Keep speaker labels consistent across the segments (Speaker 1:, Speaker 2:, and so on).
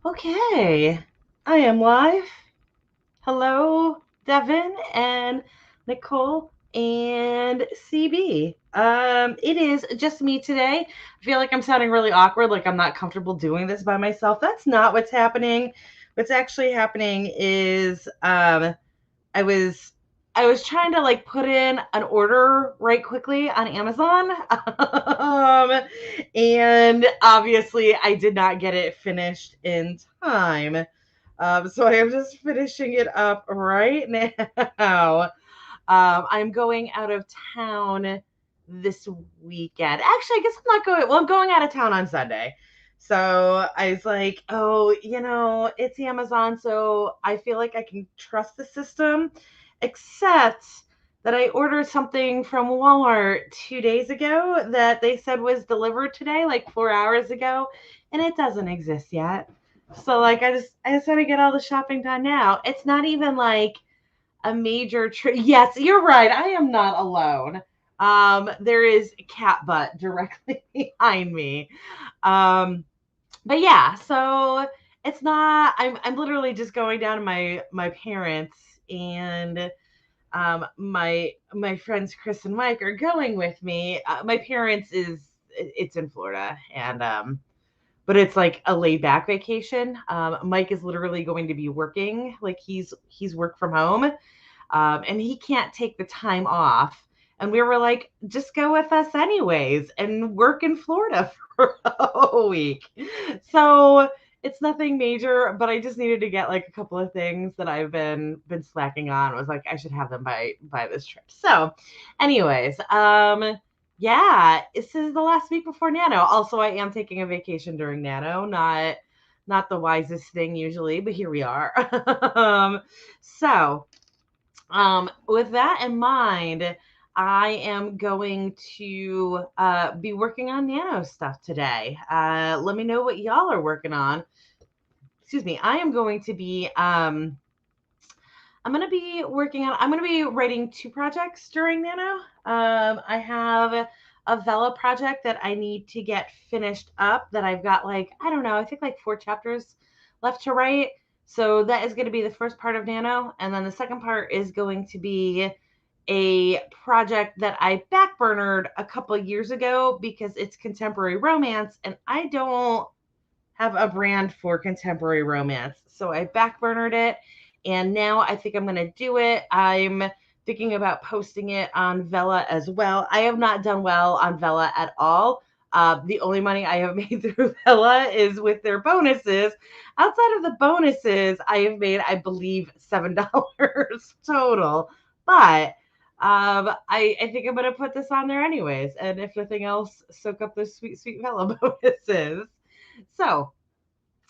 Speaker 1: Okay, I am live. Hello, Devin and Nicole and CB. It is just me today. I feel like I'm sounding really awkward, like I'm not comfortable doing this by myself. That's not what's happening. What's actually happening is I was I was trying to like put in an order right quickly on Amazon. And obviously I did not get it finished in time. So I am just finishing it up right now. I'm going out of town this weekend. Actually, I guess I'm not going. Well, I'm going out of town on Sunday. So I was like, oh, it's Amazon, so I feel like I can trust the system, except that I ordered something from Walmart 2 days ago that they said was delivered today, like 4 hours ago, and it doesn't exist yet. So like I just want to get all the shopping done now. It's not even like a major trip. Yes, you're right. I am not alone. There is cat butt directly behind me. Um, but yeah, so it's not. I'm literally just going down to my parents and my friends Chris and Mike are going with me. My parents it's in Florida and but it's like a laid back vacation. Mike is literally going to be working, like he's work from home, and he can't take the time off. And we were like, just go with us anyways and work in Florida for a week. So it's nothing major, but I just needed to get like a couple of things that I've been slacking on. I was like, I should have them by this trip. So, anyways, yeah, this is the last week before Nano. Also, I am taking a vacation during Nano, not the wisest thing usually, but here we are. So with that in mind, I am going to be working on Nano stuff today. Let me know what y'all are working on. Excuse me. I am going to be I'm going to be I'm going to be writing two projects during Nano. I have a Vela project that I need to get finished up that I've got like, I don't know, I think like 4 chapters left to write. So that is going to be the first part of Nano. And then the second part is going to be a project that I backburnered a couple years ago because it's contemporary romance and I don't have a brand for contemporary romance. So I backburnered it and now I think I'm going to do it. I'm thinking about posting it on Vela as well. I have not done well on Vela at all. The only money I have made through Vela is with their bonuses. Outside of the bonuses, I have made, I believe, $7 total. But I think I'm going to put this on there anyways. And if nothing else, soak up those sweet, sweet Vela bonuses. So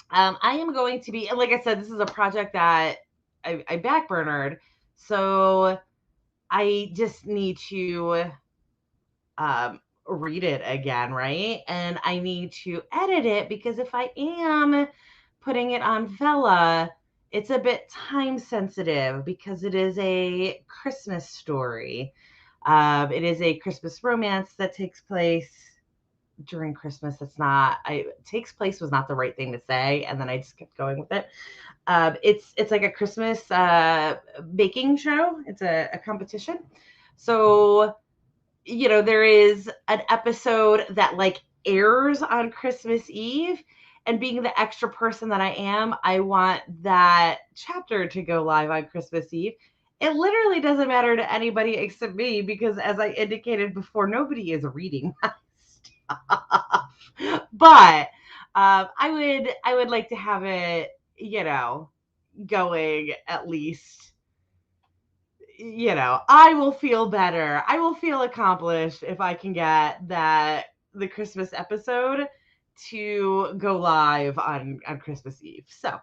Speaker 1: I am going to be, like I said, this is a project that I backburnered. So I just need to read it again, right? And I need to edit it because if I am putting it on Vela, it's a bit time sensitive because it is a Christmas story. It is a Christmas romance that takes place during Christmas. It's not. I takes place was not the right thing to say, and then I just kept going with it. It's like a Christmas baking show. It's a competition. So there is an episode that like airs on Christmas Eve. And being the extra person that I am, I want that chapter to go live on Christmas Eve. It literally doesn't matter to anybody except me because, as I indicated before, nobody is reading my stuff. But I would like to have it, going at least. I will feel better. I will feel accomplished if I can get the Christmas episode to go live on Christmas Eve. So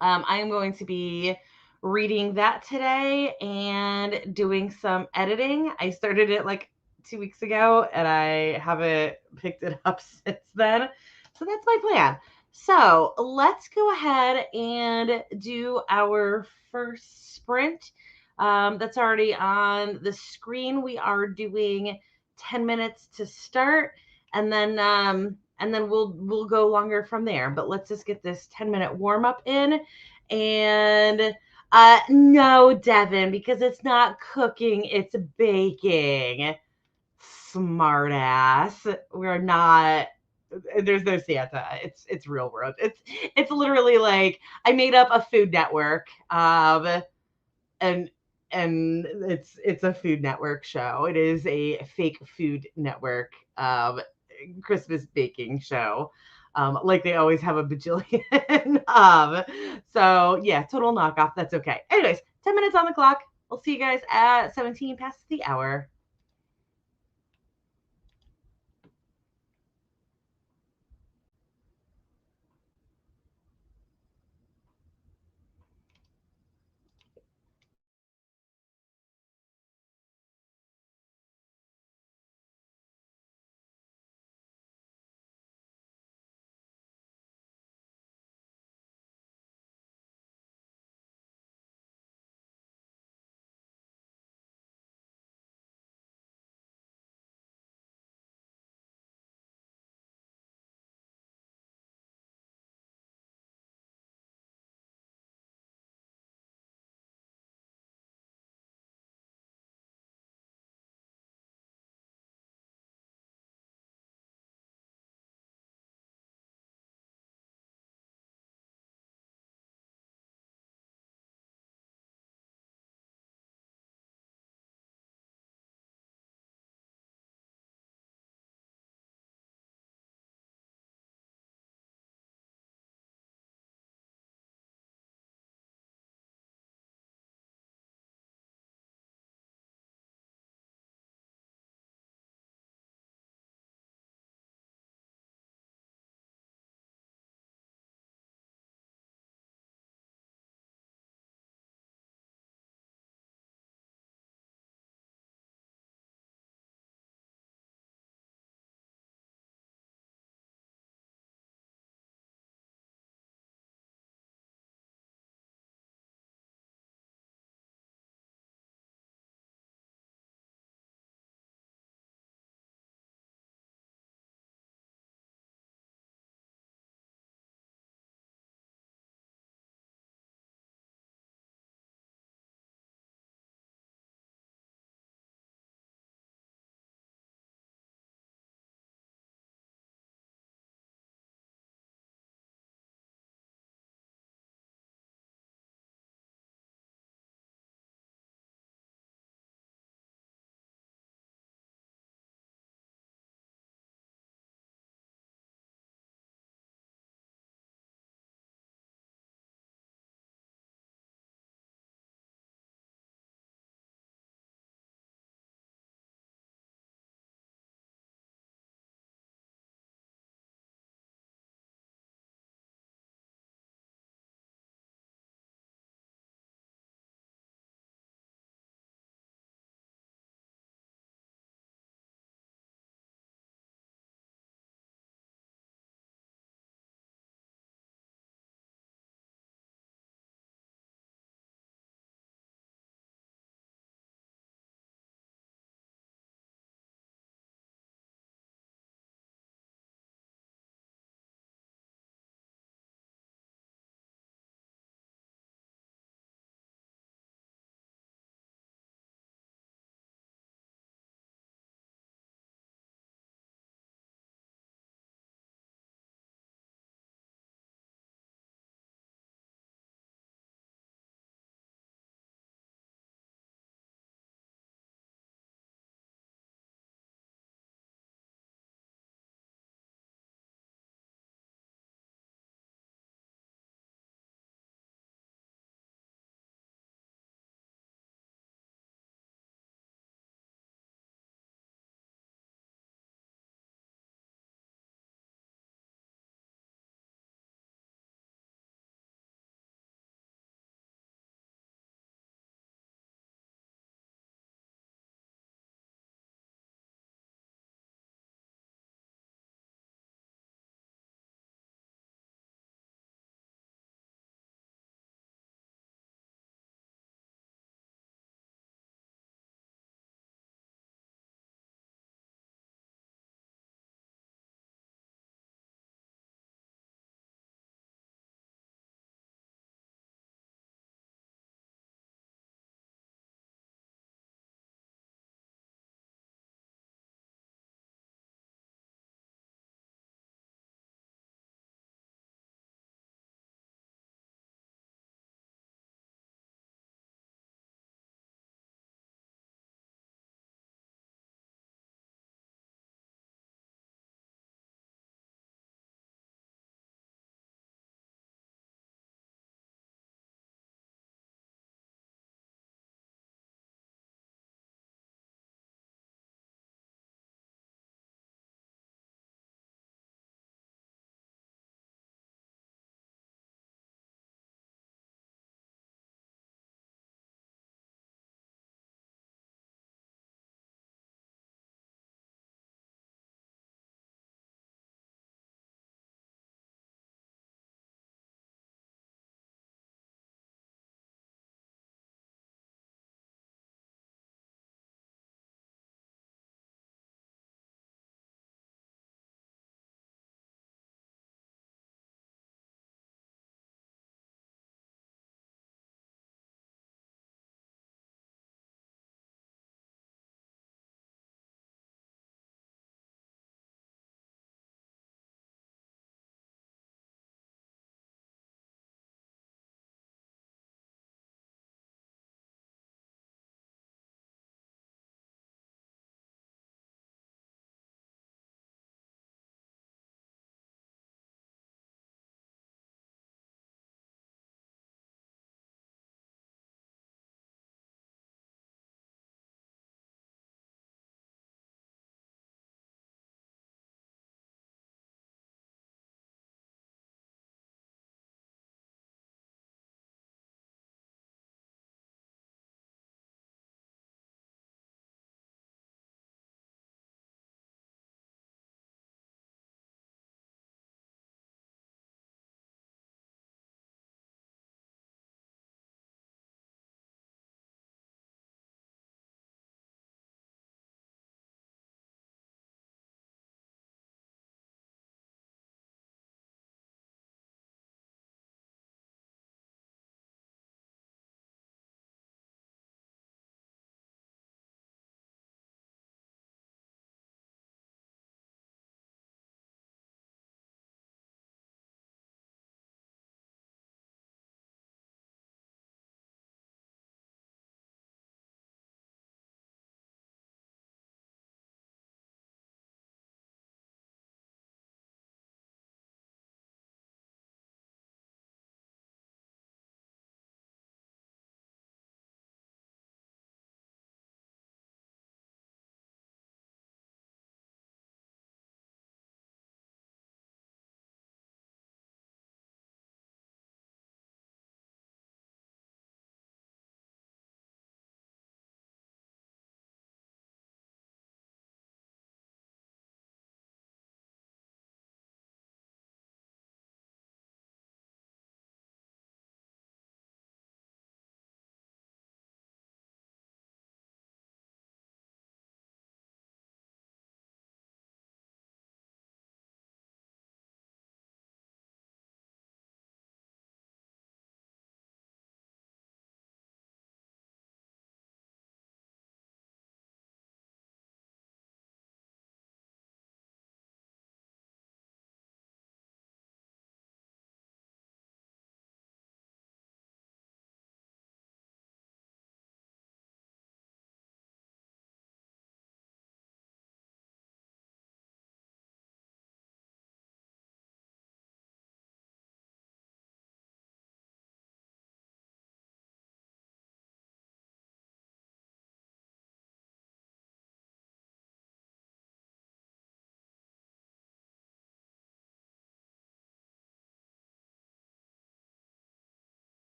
Speaker 1: I am going to be reading that today and doing some editing. I started it like 2 weeks ago and I haven't picked it up since then. So that's my plan. So let's go ahead and do our first sprint. That's already on the screen. We are doing 10 minutes to start. And then and then we'll go longer from there. But let's just get this 10-minute warm up in. And no, Devin, because it's not cooking, it's baking. Smart ass. We're not. There's no Santa. It's real world. It's literally like I made up a Food Network. And it's a Food Network show. It is a fake Food Network Christmas baking show. Like they always have a bajillion. So yeah, total knockoff. That's okay. Anyways, 10 minutes on the clock. We'll see you guys at 17 past the hour.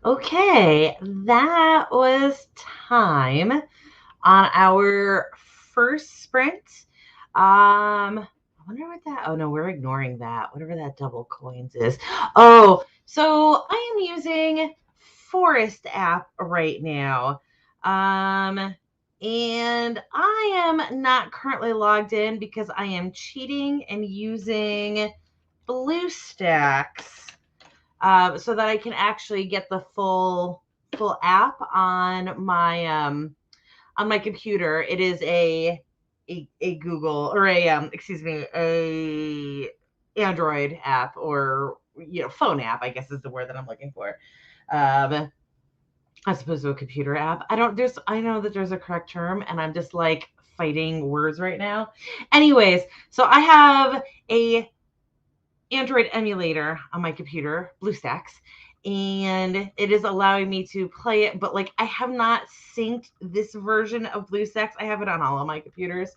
Speaker 1: Okay, that was time on our first sprint. I wonder what that, oh no, we're ignoring that, whatever that double coins is. Oh, so I am using Forest app right now. And I am not currently logged in because I am cheating and using BlueStacks so that I can actually get the full app on my computer. It is a Google or a Android app, or phone app, I guess is the word that I'm looking for. As opposed to a computer app. I know that there's a correct term, and I'm just like fighting words right now. Anyways, so I have a Android emulator on my computer, BlueStacks, and it is allowing me to play it, but like I have not synced this version of BlueStacks. I have it on all of my computers.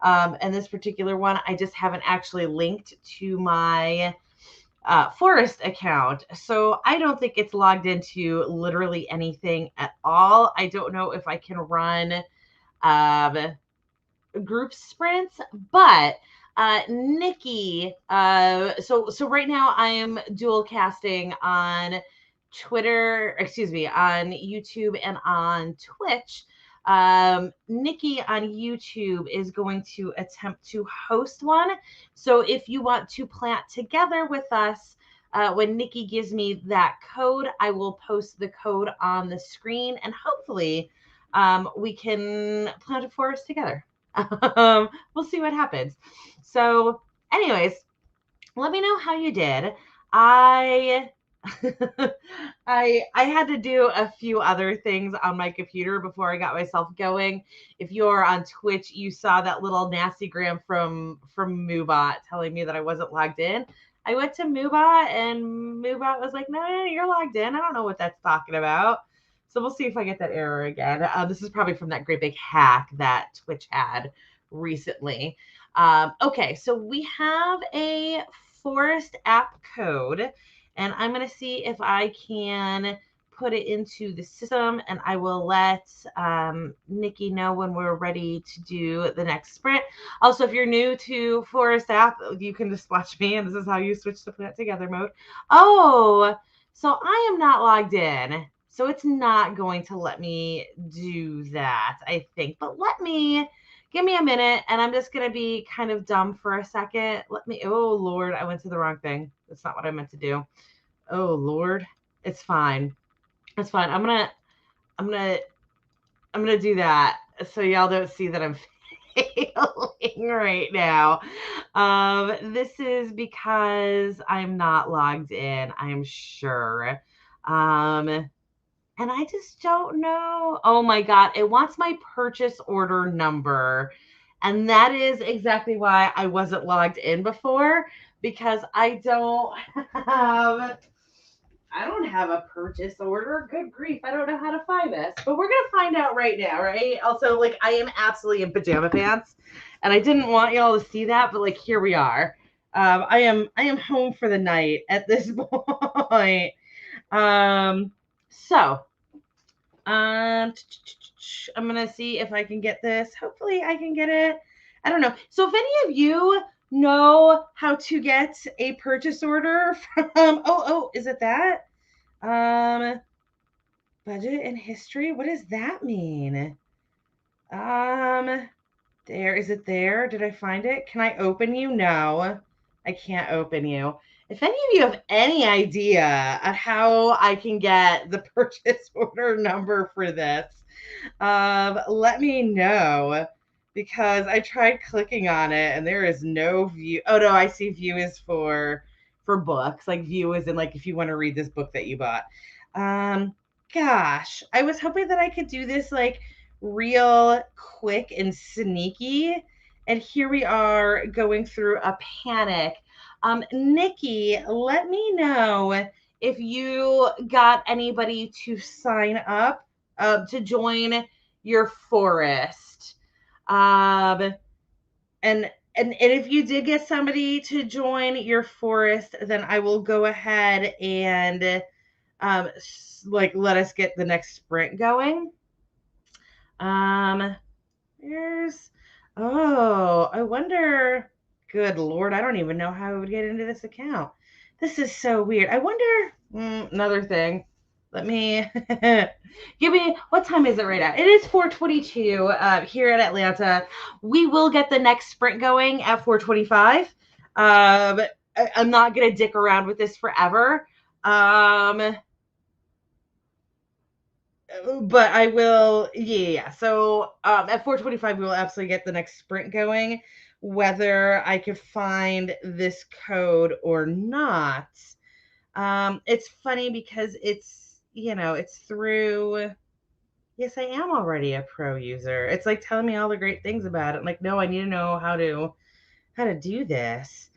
Speaker 1: And this particular one, I just haven't actually linked to my Forest account. So I don't think it's logged into literally anything at all. I don't know if I can run group sprints, but Nikki, so right now I am dual casting on on YouTube and on Twitch. Nikki on YouTube is going to attempt to host one. So if you want to plant together with us, when Nikki gives me that code, I will post the code on the screen, and hopefully we can plant a forest together. We'll see what happens. So, anyways, let me know how you did. I I had to do a few other things on my computer before I got myself going. If you're on Twitch, you saw that little nasty gram from Moobot telling me that I wasn't logged in. I went to Moobot, and Moobot was like, "No, you're logged in. I don't know what that's talking about." So we'll see if I get that error again. This is probably from that great big hack that Twitch had recently. Okay, so we have a Forest app code, and I'm going to see if I can put it into the system, and I will let Nikki know when we're ready to do the next sprint. Also, if you're new to Forest app, you can just watch me, and this is how you switch to plant together mode. Oh, so I am not logged in. So it's not going to let me do that, I think. But give me a minute, and I'm just going to be kind of dumb for a second. Oh, Lord, I went to the wrong thing. That's not what I meant to do. Oh, Lord. It's fine. It's fine. I'm going to do that so y'all don't see that I'm failing right now. This is because I'm not logged in, I'm sure. And I just don't know. Oh my God, it wants my purchase order number. And that is exactly why I wasn't logged in before, because I don't have a purchase order. Good grief, I don't know how to find this. But we're gonna find out right now, right? Also, like, I am absolutely in pajama pants, and I didn't want y'all to see that, but like, here we are. I am home for the night at this point. So, I'm going to see if I can get this. Hopefully I can get it. I don't know. So if any of you know how to get a purchase order from, is it that? Budget and history. What does that mean? Is it there? Did I find it? Can I open you? No, I can't open you. If any of you have any idea on how I can get the purchase order number for this, let me know, because I tried clicking on it and there is no view. Oh no, I see view is for books. Like, view is in, like, if you want to read this book that you bought. Gosh, I was hoping that I could do this like real quick and sneaky. And here we are going through a panic. Nikki, let me know if you got anybody to sign up to join your forest. And if you did get somebody to join your forest, then I will go ahead and like let us get the next sprint going. Here's, oh, I wonder, good Lord, I don't even know how I would get into this account. This is so weird. I wonder, another thing. Let me, what time is it right now? It is 4:22 here in Atlanta. We will get the next sprint going at 4:25. I'm not going to dick around with this forever. But I will, yeah. So at 4:25, we will absolutely get the next sprint going, whether I could find this code or not. It's funny because it's through. Yes, I am already a pro user. It's like telling me all the great things about it. I'm like, no, I need to know how to do this.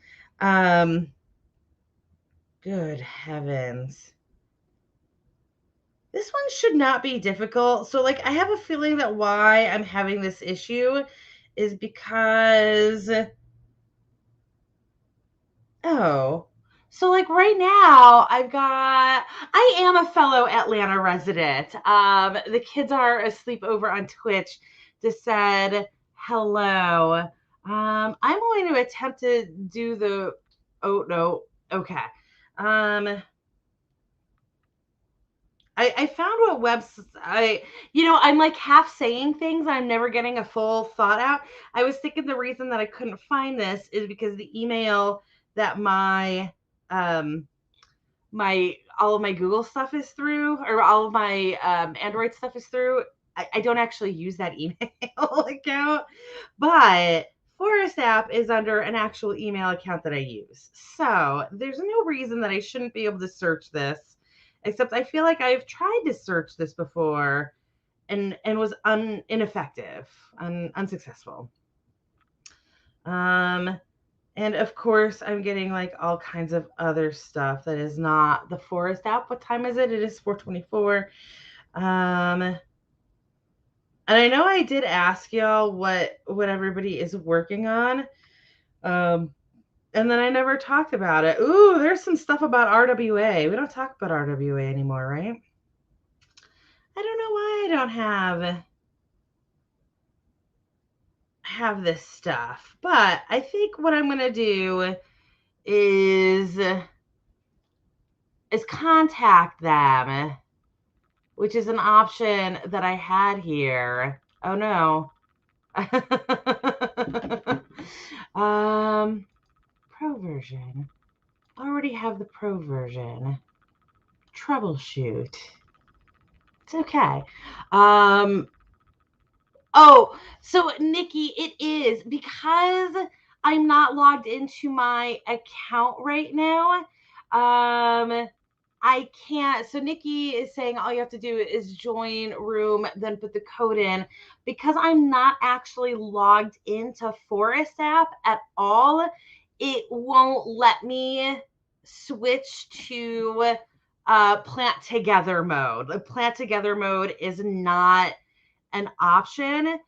Speaker 1: Good heavens. This one should not be difficult. So, like, I have a feeling that why I'm having this issue is because, oh, so like right now I am a fellow Atlanta resident. The kids are asleep over on Twitch. Just said hello. I'm going to attempt to do oh no, okay. I found what I'm like half saying things. I'm never getting a full thought out. I was thinking the reason that I couldn't find this is because the email that um, all of my Google stuff is through, or all of my Android stuff is through. I don't actually use that email account, but Forest app is under an actual email account that I use. So there's no reason that I shouldn't be able to search this. Except I feel like I've tried to search this before and was ineffective, unsuccessful. And of course, I'm getting like all kinds of other stuff that is not the Forest app. What time is it? It is 4:24. And I know I did ask y'all what everybody is working on. And then I never talked about it. Ooh, there's some stuff about RWA. We don't talk about RWA anymore, right? I don't know why I don't have this stuff, but I think what I'm going to do is contact them, which is an option that I had here. Oh no. Pro version. Already have the pro version. Troubleshoot. It's okay. Oh, so Nikki, it is because I'm not logged into my account right now. I can't. So Nikki is saying all you have to do is join room, then put the code in. Because I'm not actually logged into Forest app at all, it won't let me switch to plant together mode. The plant together mode is not an option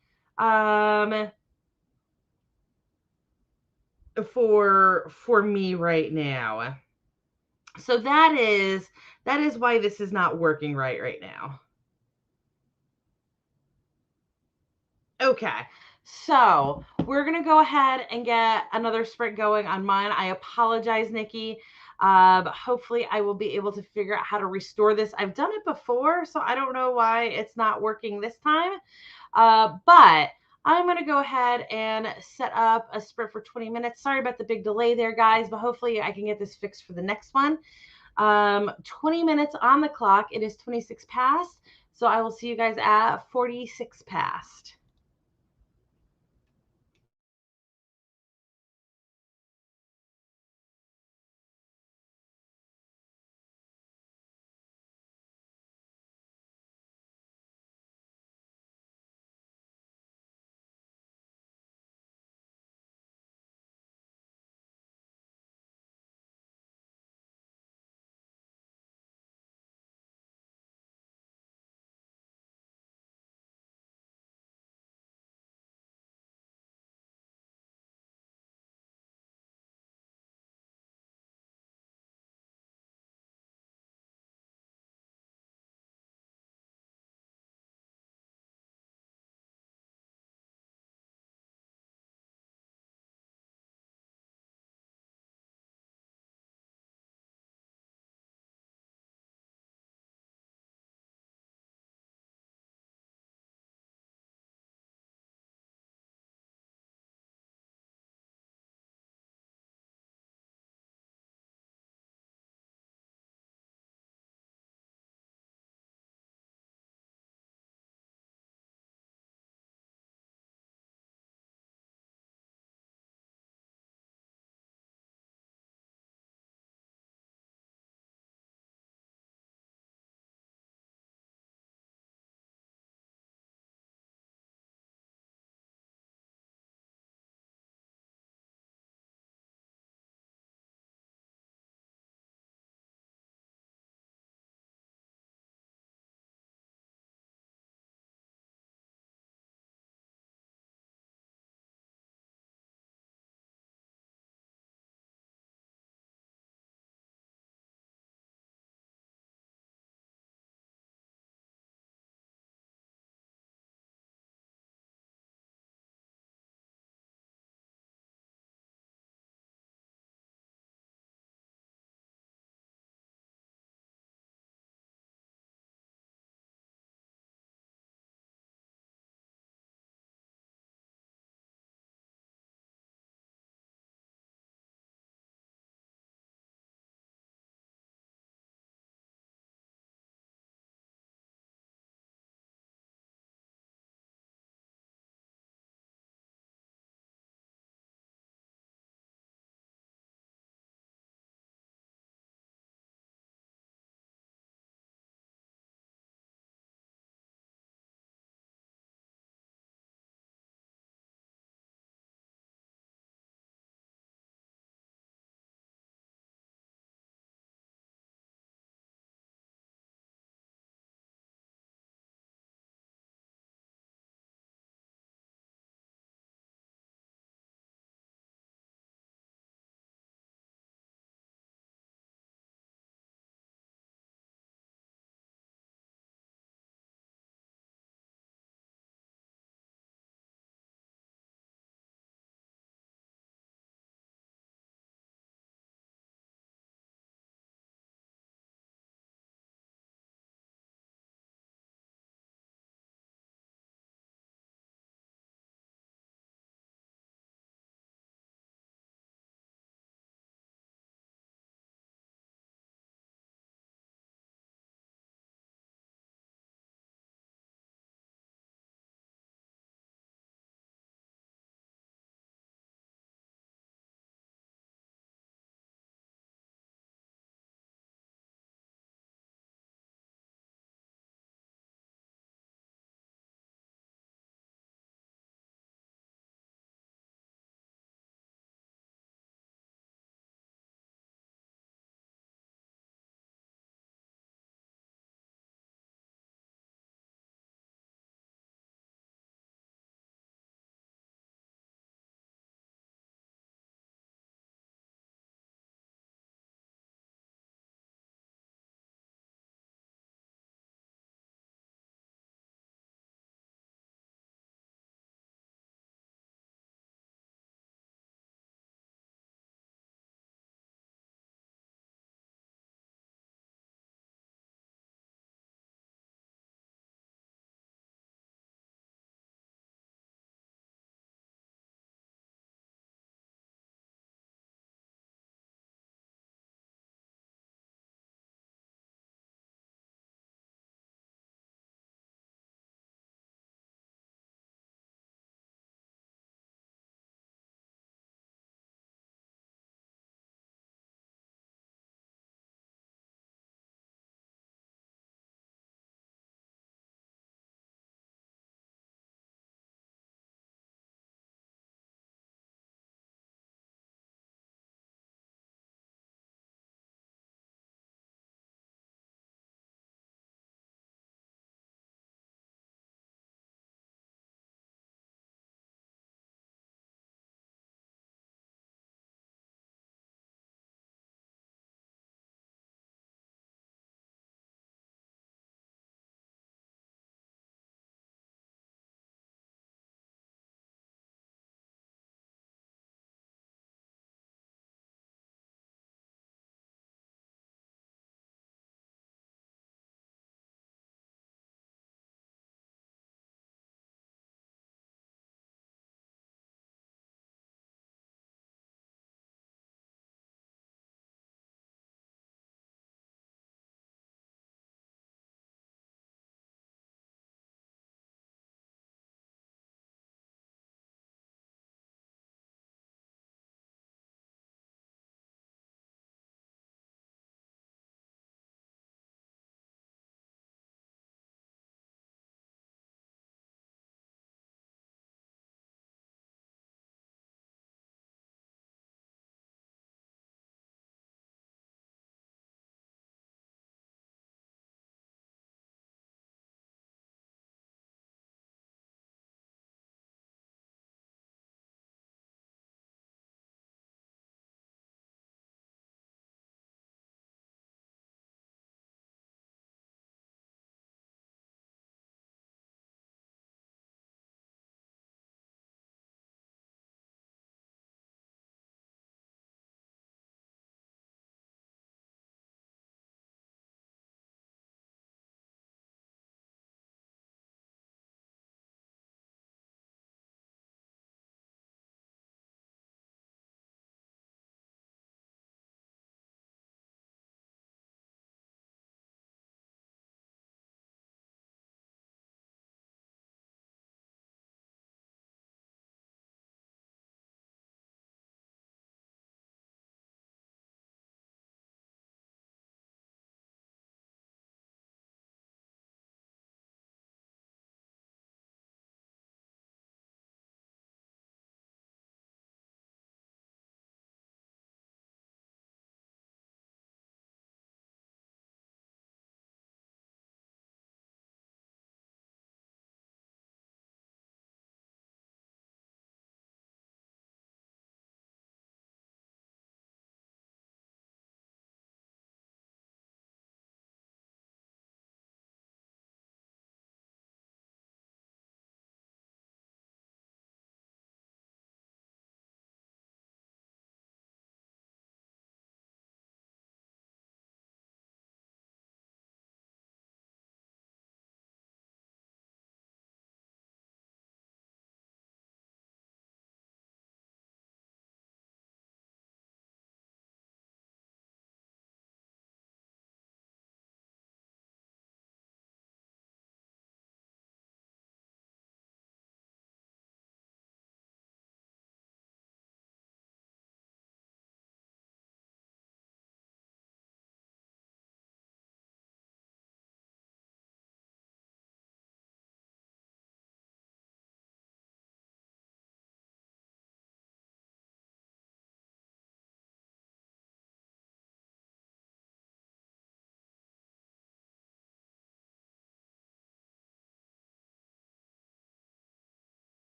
Speaker 1: for me right now. So that is why this is not working right now. Okay. So we're going to go ahead and get another sprint going on mine. I apologize, Nikki. Hopefully I will be able to figure out how to restore this. I've done it before, so I don't know why it's not working this time. But I'm going to go ahead and set up a sprint for 20 minutes. Sorry about the big delay there, guys, but hopefully I can get this fixed for the next one. 20 minutes on the clock. It is 26 past. So I will see you guys at 46 past.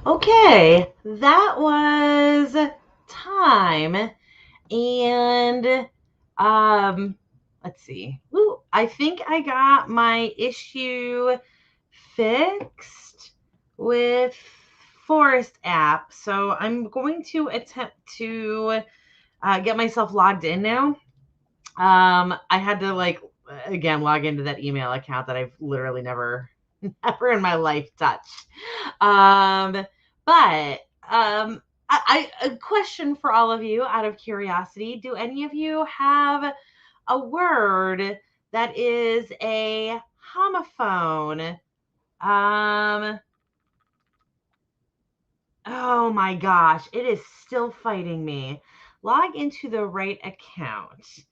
Speaker 1: Okay, that was time. And um let's see. Ooh, I think I got my issue fixed with Forest app. So I'm going to attempt to get myself logged in now. I had to again log into that email account that I've literally never in my life touched. Um, but a question for all of you out of curiosity: do any of you have a word that is a homophone? Um, oh my gosh, it is still fighting me. Log into the right account.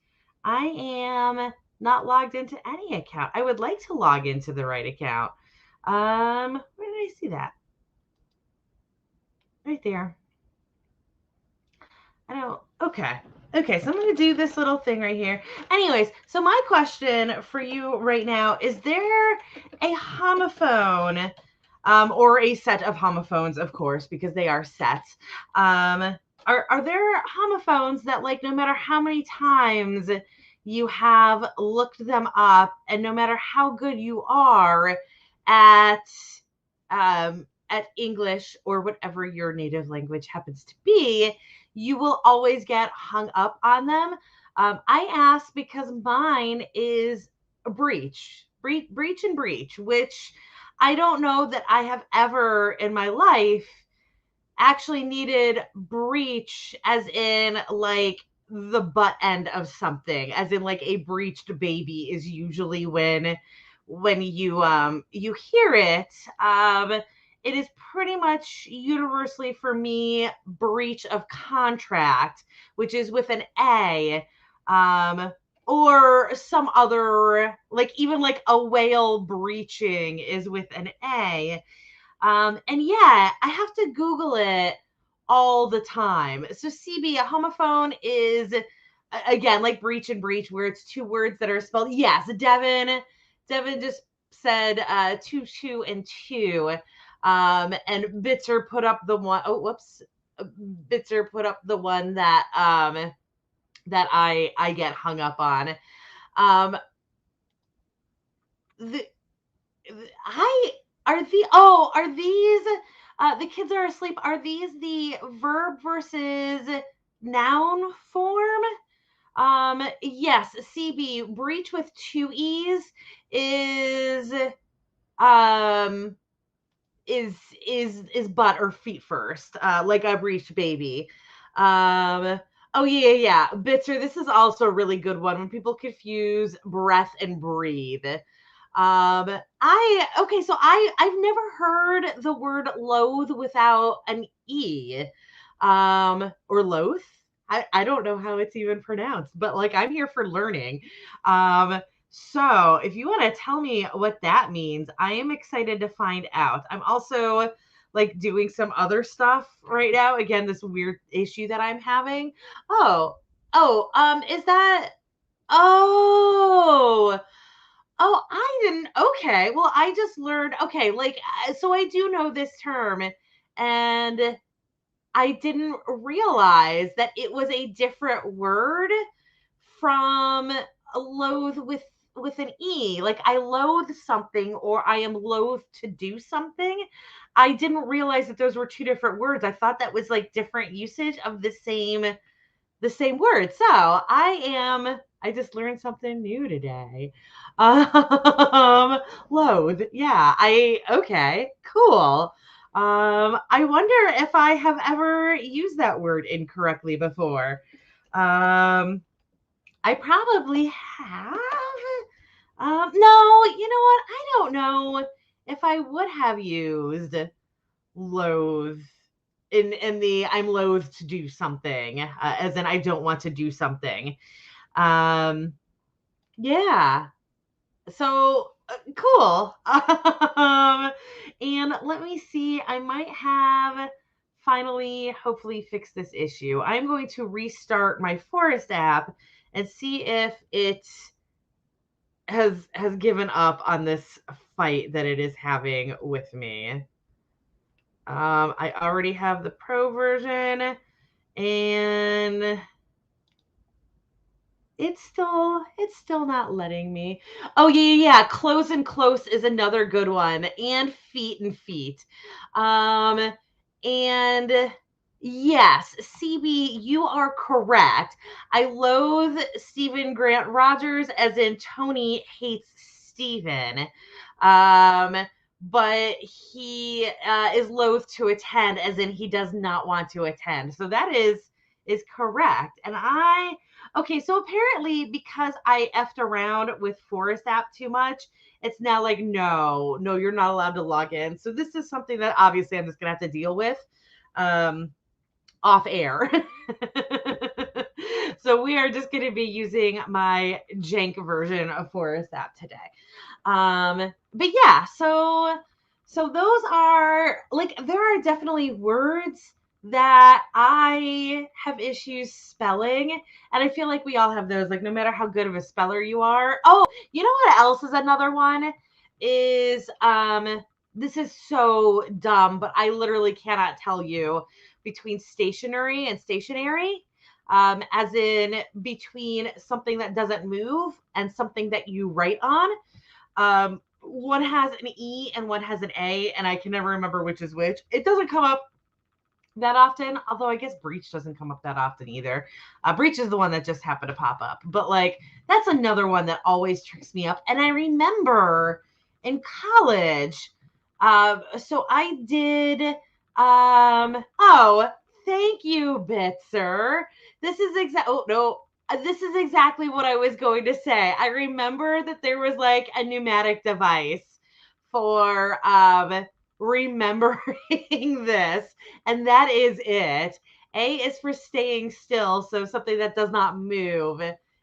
Speaker 1: I am not logged into any account. I would like to log into the right account. Where did I see that? Right there. I don't. Okay. Okay, so I'm going to do this little thing right here. Anyways, so my question for you right now, is there a homophone or a set of homophones, of course, because they are sets. Are there homophones that, like, no matter how many times you have looked them up and no matter how good you are at English or whatever your native language happens to be, you will always get hung up on them? I ask because mine is a breach and breach, which I don't know that I have ever in my life actually needed breach as in like the butt end of something, as in like a breached baby is usually when you hear it. It is pretty much universally for me breach of contract, which is with an A. Or some other, like even like a whale breaching is with an A. And yeah, I have to Google it all the time. So CB, a homophone is again like breach and breach, where it's two words that are spelled. Yes, Devin just said two and two. And Bitzer put up the one, oh whoops. Bitzer put up the one that I get hung up on. Um the I are these the kids are asleep? Are these the verb versus noun form? Yes, CB breach with two E's is um is is butt or feet first, like a breached baby. Um oh yeah. Bitzer, this is also a really good one when people confuse breath and breathe. I've never heard the word loathe without an E. Or loath. I don't know how it's even pronounced, but like I'm here for learning. So if you want to tell me what that means, I am excited to find out. I'm also like doing some other stuff right now. Again, this weird issue that I'm having. Is that oh Oh, I didn't. Okay. Well, I just learned. Okay. So I do know this term, and I didn't realize that it was a different word from loathe with an E. Like I loathe something or I am loath to do something. I didn't realize that those were two different words. I thought that was like different usage of the same word. So I just learned something new today. Loathe. Yeah. Okay, cool. I wonder if I have ever used that word incorrectly before. Um, I probably have. No, you know what? I don't know if I would have used loathe in the I'm loath to do something, as in I don't want to do something. Um, yeah. So cool. And let me see. I might have finally, hopefully, fixed this issue. I'm going to restart my Forest app and see if it has given up on this fight that it is having with me. I already have the pro version, and it's still not letting me. Oh yeah. Close and close is another good one, and feet and feet. Um, and yes, CB, you are correct. I loathe Stephen Grant Rogers, as in Tony hates Stephen. But he is loath to attend, as in he does not want to attend. So that is correct. And okay, so apparently because I effed around with Forest app too much, it's now like, no, you're not allowed to log in. So this is something that obviously I'm just gonna have to deal with off air. So we are just gonna be using my jank version of Forest app today. But yeah, so those are like, there are definitely words that I have issues spelling, and I feel like we all have those, like no matter how good of a speller you are. Oh, you know what else is another one is this is so dumb, but I literally cannot tell you between stationary and stationary. As in between something that doesn't move and something that you write on. One has an E and one has an A, and I can never remember which is which. It doesn't come up that often, although I guess breach doesn't come up that often either. Breach is the one that just happened to pop up, but like that's another one that always tricks me up. And I remember in college, so I did. Oh, thank you, Bitzer. This is exact. Oh no, this is exactly what I was going to say. I remember that there was like a pneumatic device for remembering this, and that is it. A is for staying still, so something that does not move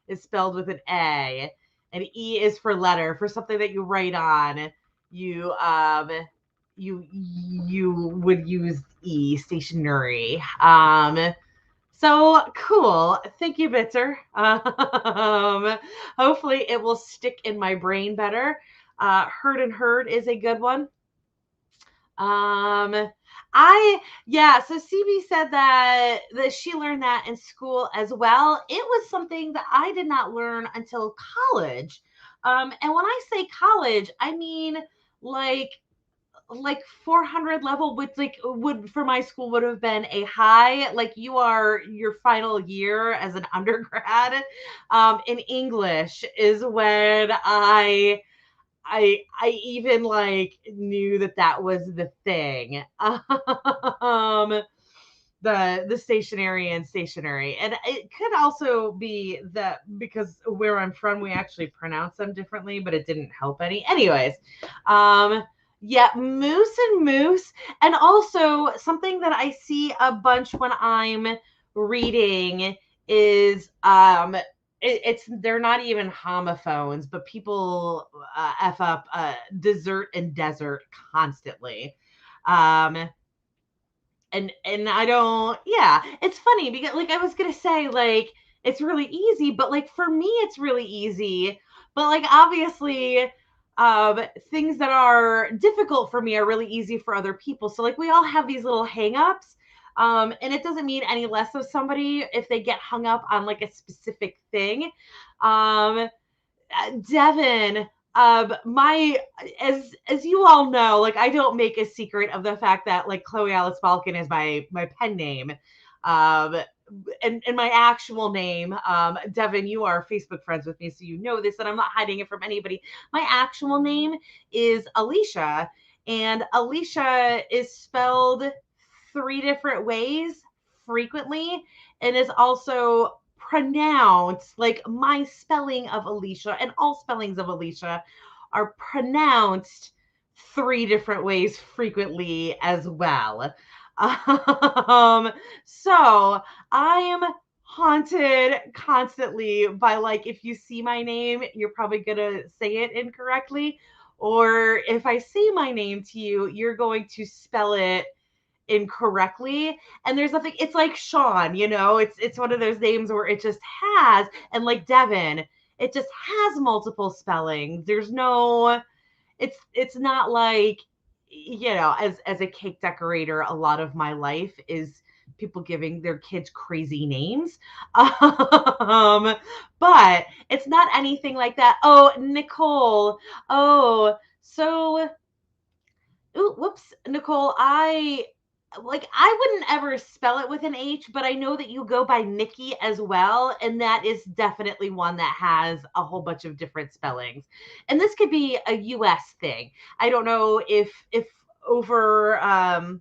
Speaker 1: is spelled with an A, and E is for letter, for something that you write on. You you would use E, stationary. So cool. Thank you, Bitzer. Hopefully it will stick in my brain better. Heard and heard is a good one. Um, so CB said that she learned that in school as well. It was something that I did not learn until college. And when I say college, I mean like 400 level, which like would for my school would have been a high. Like you are your final year as an undergrad. In English is when I even like knew that was the thing. The stationary and stationary. And it could also be that because where I'm from, we actually pronounce them differently, but it didn't help any. Anyways, yeah, moose and moose. And also something that I see a bunch when I'm reading is they're not even homophones, but people f up dessert and desert constantly. And I don't, yeah, it's funny because like I was gonna say like it's really easy, but like for me it's really easy, but like obviously things that are difficult for me are really easy for other people. So like we all have these little hangups. And it doesn't mean any less of somebody if they get hung up on like a specific thing. Um, Devin, my as you all know, like I don't make a secret of the fact that like Chloe Alice Balkin is my pen name. Um, and my actual name, Devin, you are Facebook friends with me, so you know this, and I'm not hiding it from anybody. My actual name is Alicia, and Alicia is spelled 3 different ways frequently, and is also pronounced like my spelling of Alicia and all spellings of Alicia are pronounced 3 different ways frequently as well. So I am haunted constantly by like if you see my name, you're probably gonna say it incorrectly. Or if I say my name to you, you're going to spell it incorrectly. And there's nothing, it's like Sean, it's one of those names where it just has, and like Devin, it just has multiple spellings. There's no, it's not like as a cake decorator, a lot of my life is people giving their kids crazy names. But it's not anything like that. Oh, Nicole. Oh, so, ooh, whoops, Nicole, I wouldn't ever spell it with an H, but I know that you go by Nikki as well, and that is definitely one that has a whole bunch of different spellings. And this could be a US thing. I don't know if over oh,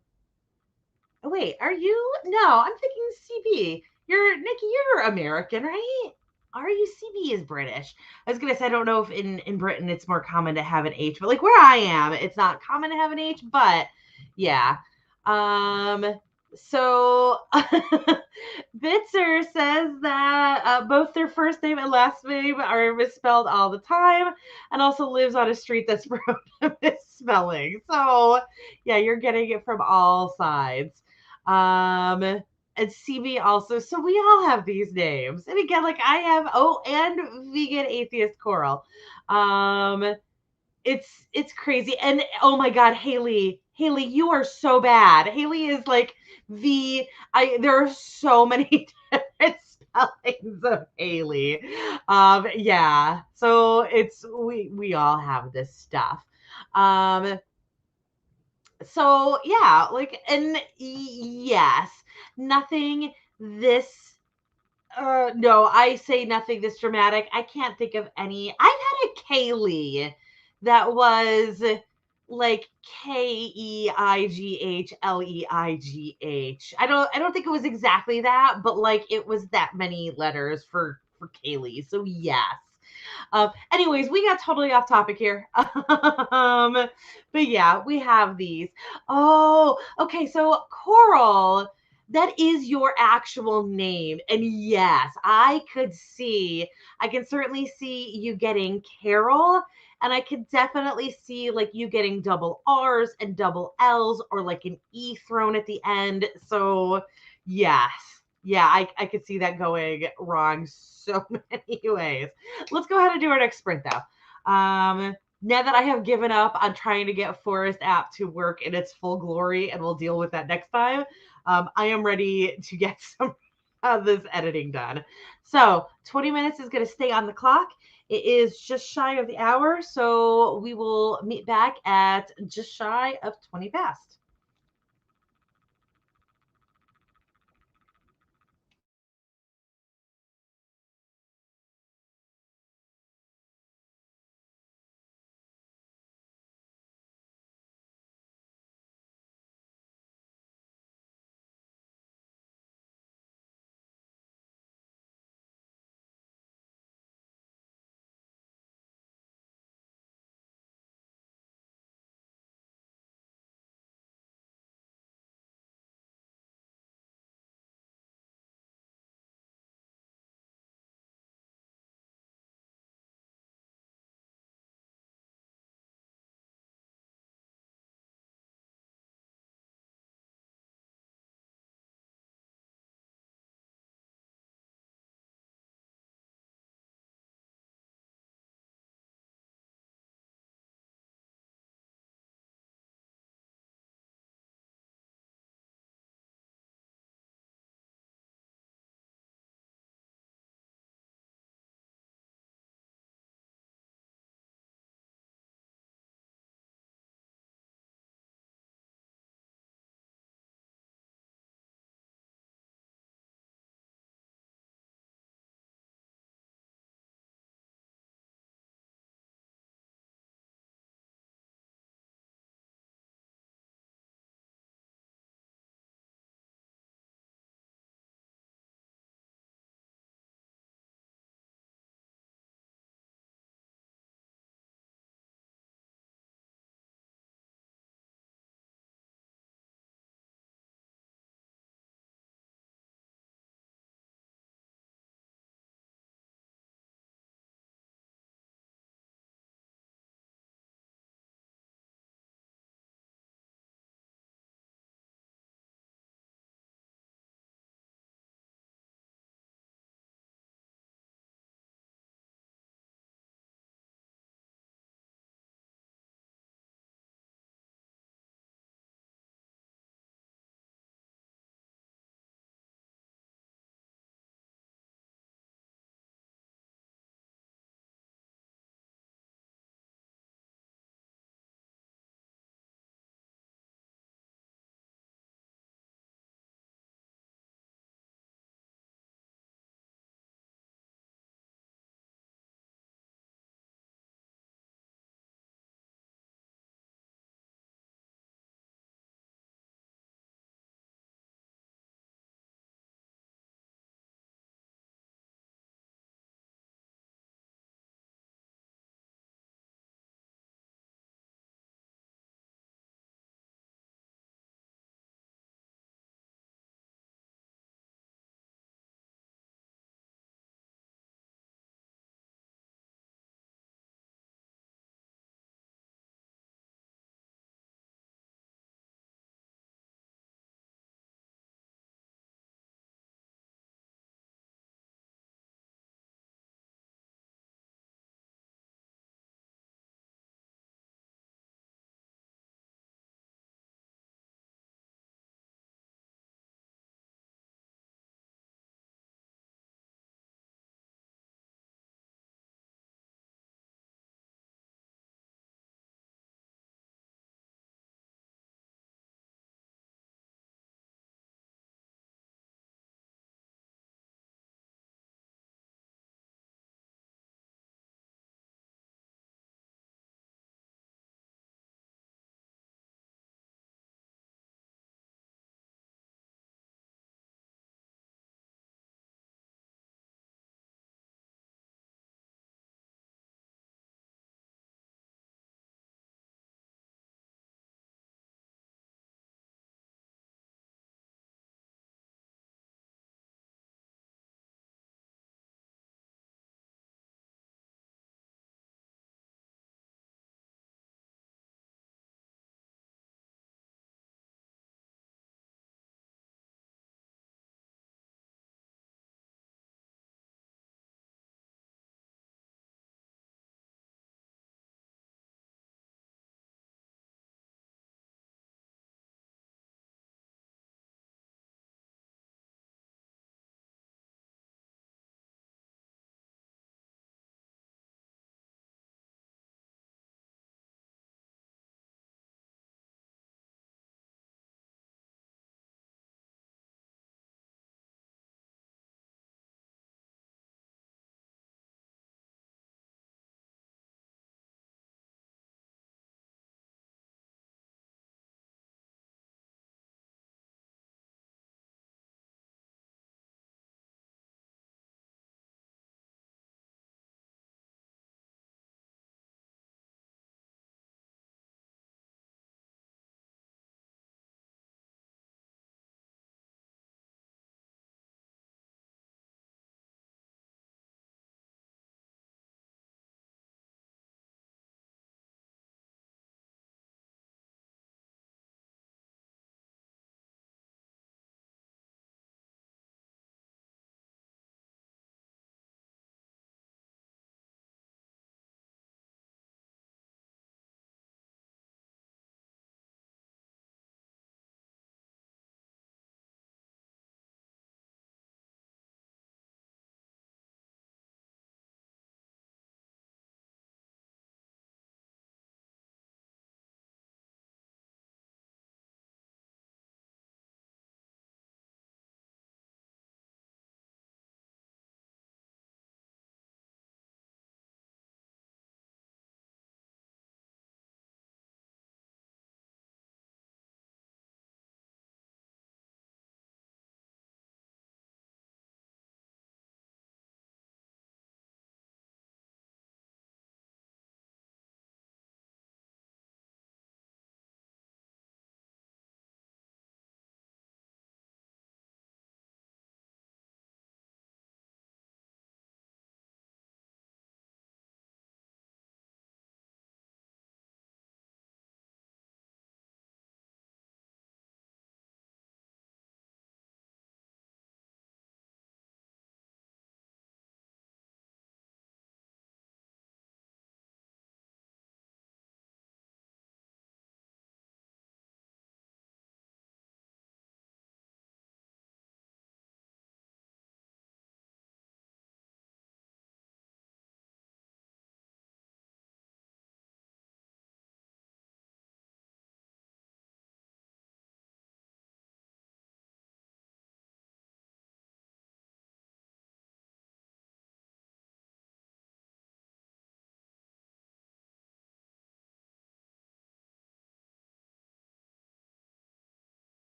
Speaker 1: wait, are you? No, I'm thinking CB. You're Nikki, you're American, right? Are you? CB is British. I was gonna say I don't know if in Britain it's more common to have an H, but like where I am, it's not common to have an H, but yeah. Um so Bitzer says that both their first name and last name are misspelled all the time, and also lives on a street that's prone to misspelling. So yeah, you're getting it from all sides. And CB also. So we all have these names. And again, like I have, oh, and vegan atheist coral. Um, it's crazy. And oh my God, Haley, you are so bad. Haley is like there are so many different spellings of Haley. Yeah. So it's we all have this stuff. Um, so yeah, like, and yes, nothing this no, I say nothing this dramatic. I can't think of any. I've had a Kaylee that was like Keighleigh. I don't think it was exactly that, but like it was that many letters for Kaylee. So yes. Anyways, we got totally off topic here. But yeah, we have these. Oh, okay. So Coral, that is your actual name. And yes, I can certainly see you getting Carol. And I could definitely see like you getting double R's and double L's or like an E thrown at the end. So yes. Yeah, I could see that going wrong so many ways. Let's go ahead and do our next sprint though. Now that I have given up on trying to get Forest app to work in its full glory, and we'll deal with that next time, I am ready to get some of this editing done. So 20 minutes is going to stay on the clock. It is just shy of the hour, so we will meet back at just shy of 20 past.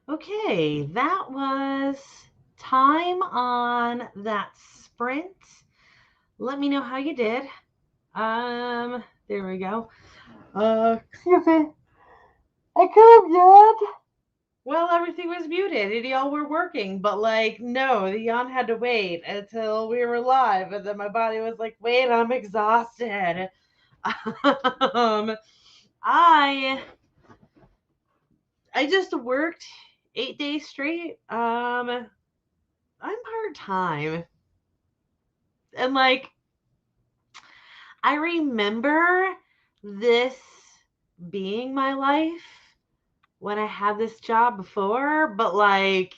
Speaker 1: Okay, that was time on that sprint. Let me know how you did. There we go. Excuse me. I could have yawned. Well, everything was muted and y'all were working, but like, no, the yawn had to wait until we were live, and then my body was like, wait, I'm exhausted. um, I just worked 8 days straight. I'm part time, and like, I remember this being my life when I had this job before, but like,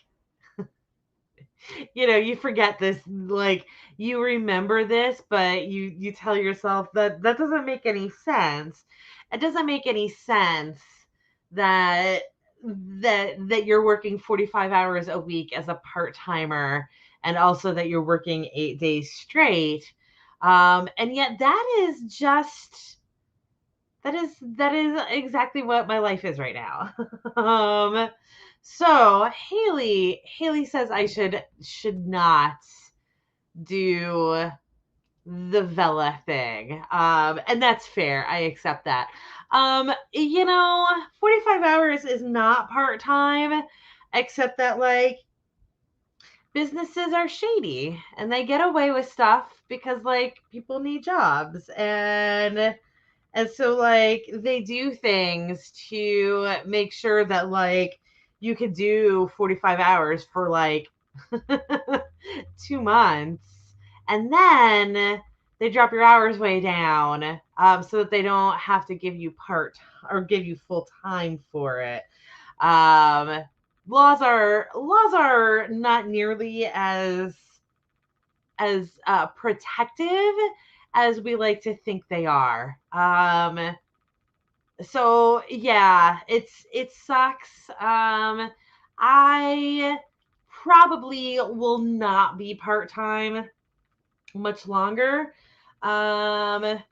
Speaker 1: you forget this, like, you remember this, but you tell yourself that that doesn't make any sense. It doesn't make any sense that that you're working 45 hours a week as a part-timer, and also that you're working 8 days straight. And yet that is exactly what my life is right now. So Haley says I should not do the Vela thing. And that's fair. I accept that. 45 hours is not part-time, except that like businesses are shady and they get away with stuff because like people need jobs, and so like they do things to make sure that like you could do 45 hours for like 2 months, and then they drop your hours way down, so that they don't have to give you part or give you full time for it. Um, laws are not nearly as protective as we like to think they are. So yeah, it sucks. I probably will not be part-time much longer. Um,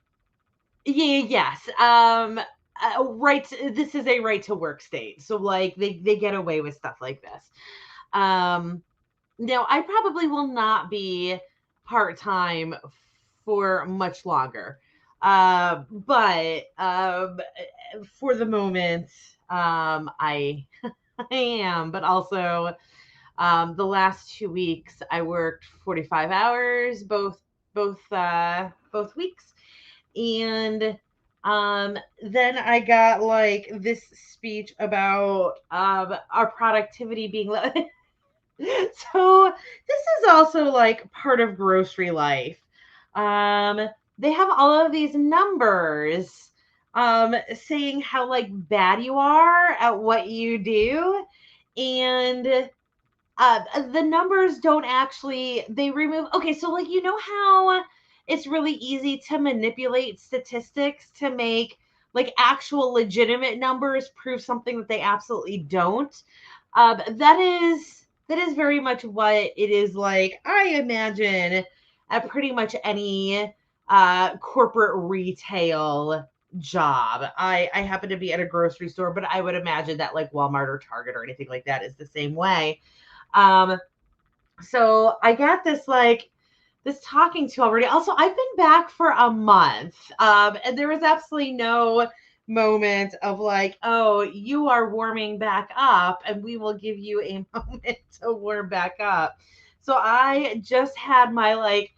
Speaker 1: yeah, yes. Right. This is a right to work state, so like they get away with stuff like this. No, I probably will not be part-time for much longer. But for the moment, I I am. But also, the last 2 weeks I worked 45 hours both weeks, and then I got like this speech about our productivity being so this is also like part of grocery life. They have all of these numbers saying how like bad you are at what you do, and the numbers don't actually, they remove. Okay, so like, how it's really easy to manipulate statistics to make like actual legitimate numbers prove something that they absolutely don't. That is very much what it is like, I imagine, at pretty much any corporate retail job. I happen to be at a grocery store, but I would imagine that like Walmart or Target or anything like that is the same way. So I got this talking to already. Also, I've been back for a month. And there was absolutely no moment of like, oh, you are warming back up and we will give you a moment to warm back up. So I just had my like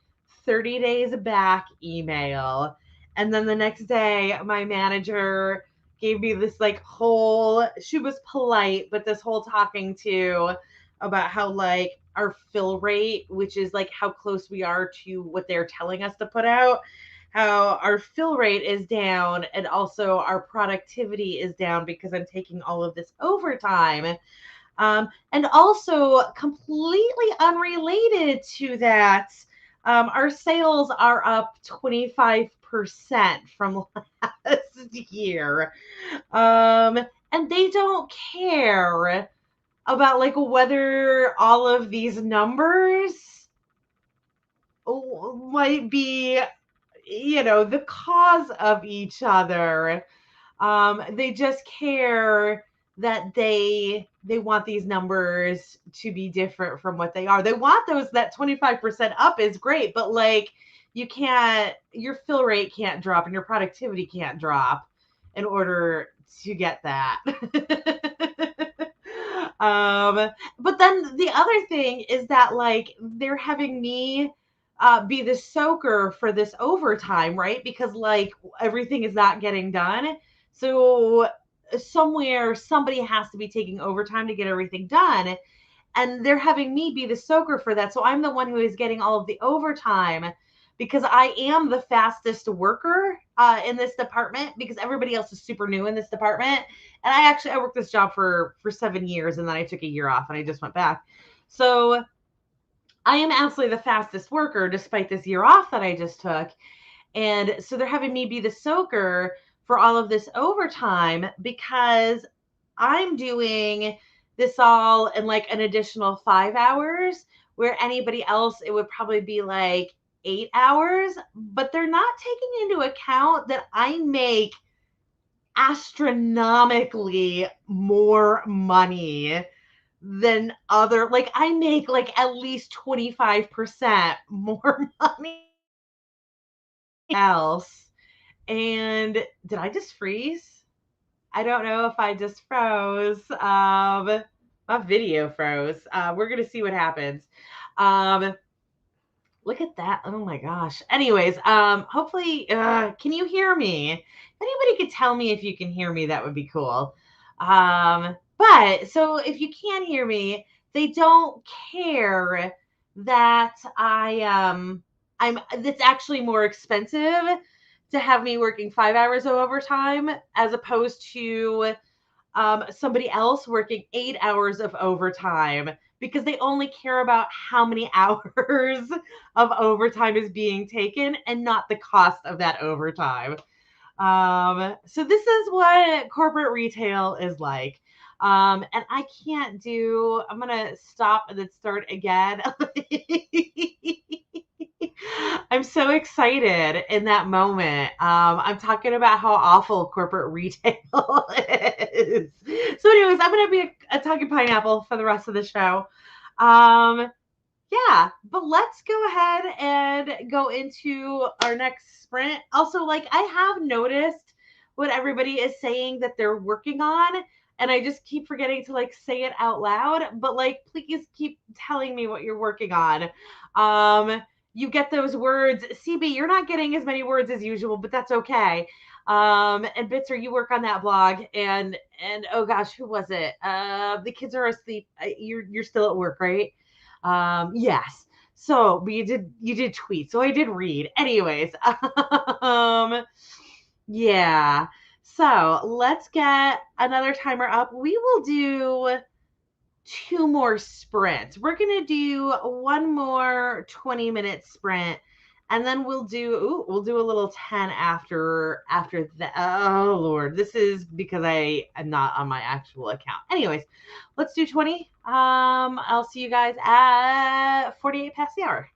Speaker 1: 30 days back email. And then the next day, my manager gave me this like whole, she was polite, but this whole talking to about how like our fill rate, which is like how close we are to what they're telling us to put out, how our fill rate is down, and also our productivity is down because I'm taking all of this overtime. And also completely unrelated to that, our sales are up 25% from last year. And they don't care about like whether all of these numbers might be, the cause of each other. They just care that they they want these numbers to be different from what they are. They want those, that 25% up is great, but like you can't, your fill rate can't drop and your productivity can't drop in order to get that. But then the other thing is that like they're having me be the soaker for this overtime, right? Because like everything is not getting done. So somewhere somebody has to be taking overtime to get everything done. And they're having me be the soaker for that. So I'm the one who is getting all of the overtime because I am the fastest worker in this department because everybody else is super new in this department. And I worked this job for 7 years and then I took a year off and I just went back. So I am absolutely the fastest worker despite this year off that I just took. And so they're having me be the soaker for all of this overtime because I'm doing this all in like an additional 5 hours, where anybody else, it would probably be like 8 hours. But they're not taking into account that I make astronomically more money than other, like I make like at least 25% more money else. And did I just freeze? I don't know if I just froze. My video froze. We're gonna see what happens. Um, Look at that. Oh my gosh. Anyways, hopefully, can you hear me? If anybody could tell me if you can hear me, that would be cool. But so if you can hear me, they don't care that I'm that's actually more expensive to have me working 5 hours of overtime as opposed to somebody else working 8 hours of overtime because they only care about how many hours of overtime is being taken and not the cost of that overtime. So this is what corporate retail is like. And I can't do, I'm going to stop and then start again. I'm so excited in that moment. I'm talking about how awful corporate retail is. So, anyways, I'm going to be a talking pineapple for the rest of the show. Yeah, but let's go ahead and go into our next sprint. Also, like I have noticed what everybody is saying that they're working on, and I just keep forgetting to like say it out loud. But like, please keep telling me what you're working on. You get those words. CB, you're not getting as many words as usual, but that's okay. And Bitzer, you work on that blog, and oh gosh, who was it? The kids are asleep. You're still at work, right? Yes. So, but you did tweet. So I did read. Anyways, yeah. So let's get another timer up. We will do 2 more sprints. We're gonna do one more 20-minute sprint, and then we'll do a little 10 after that. Oh Lord, this is because I am not on my actual account. Anyways, let's do 20. I'll see you guys at 48 past the hour.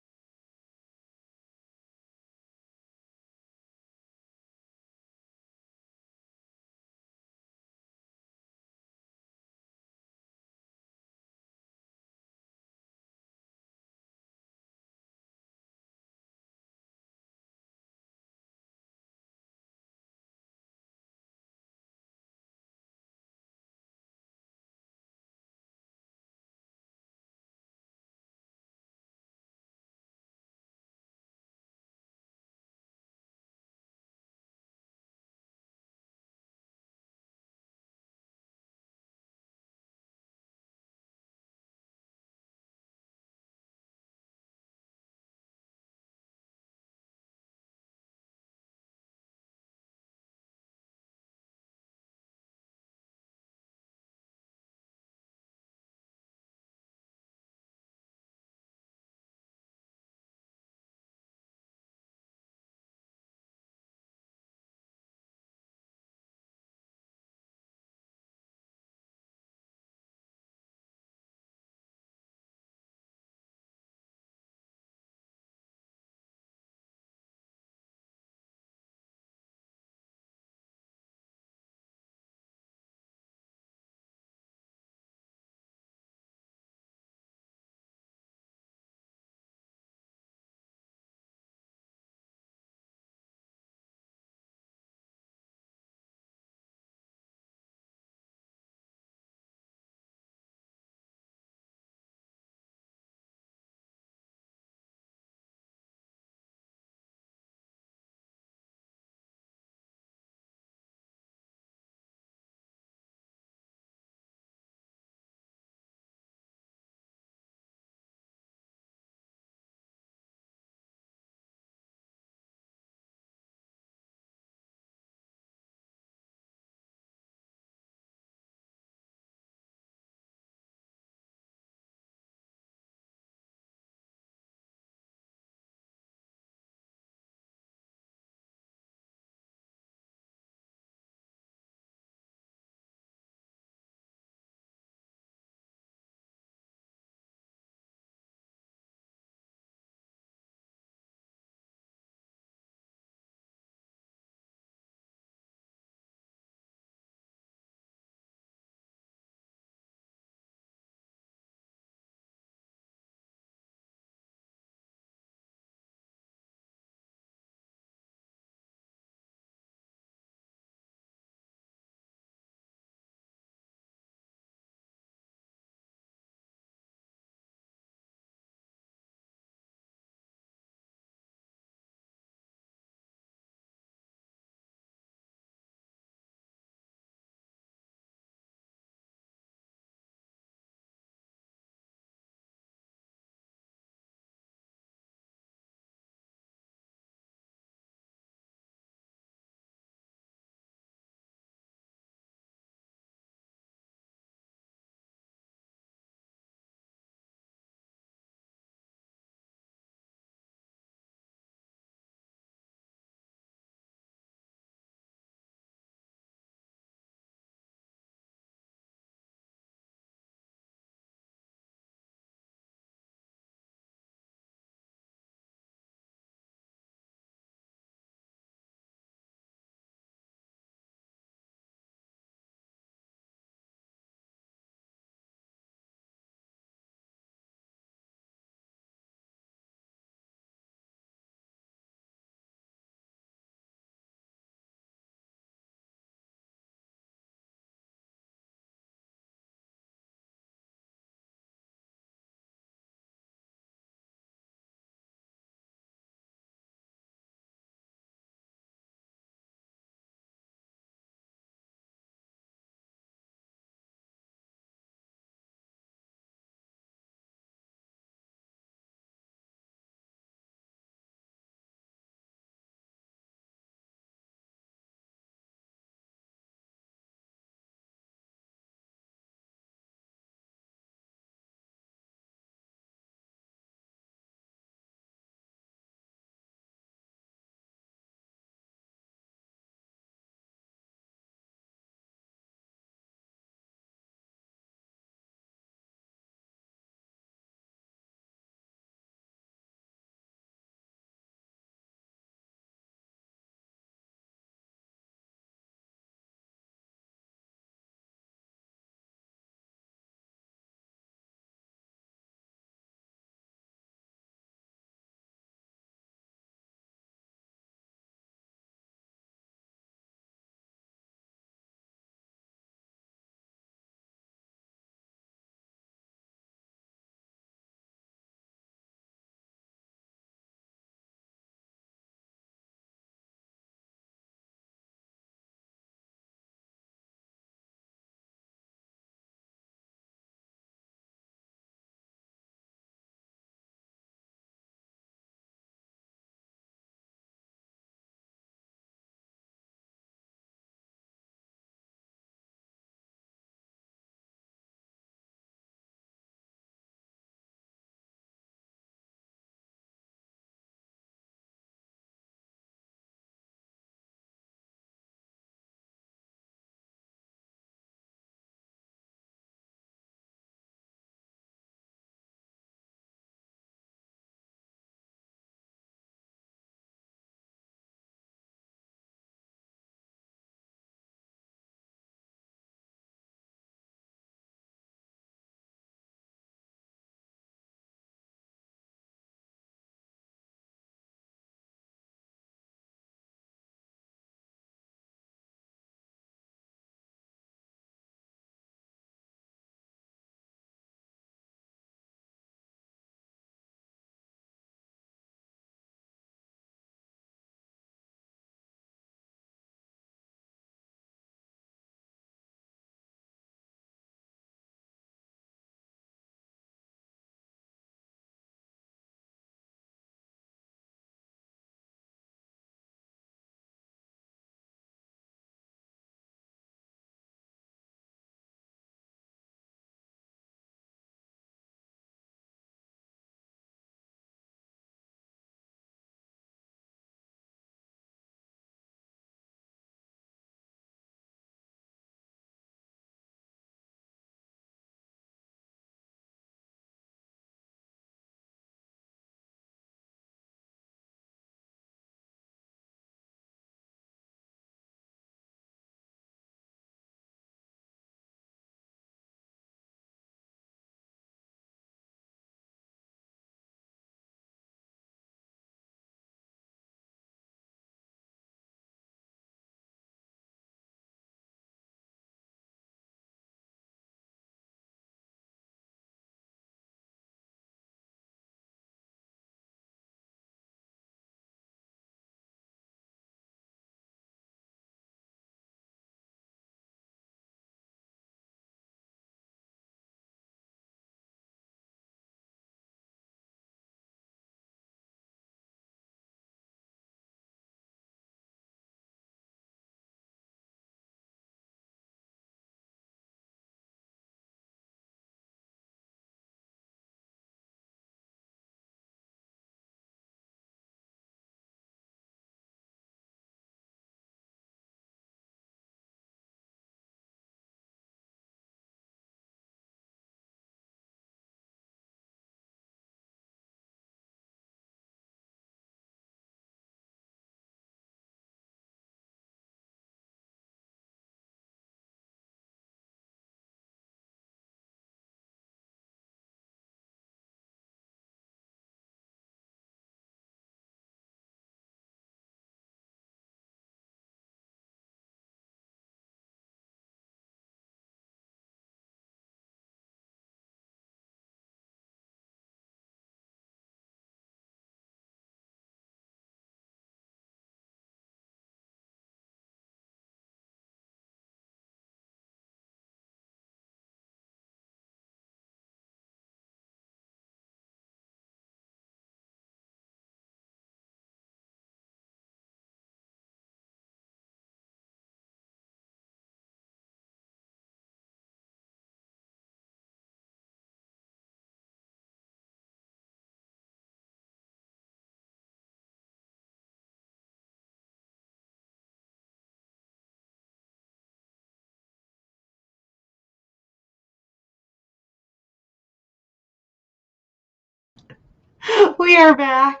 Speaker 1: We are back,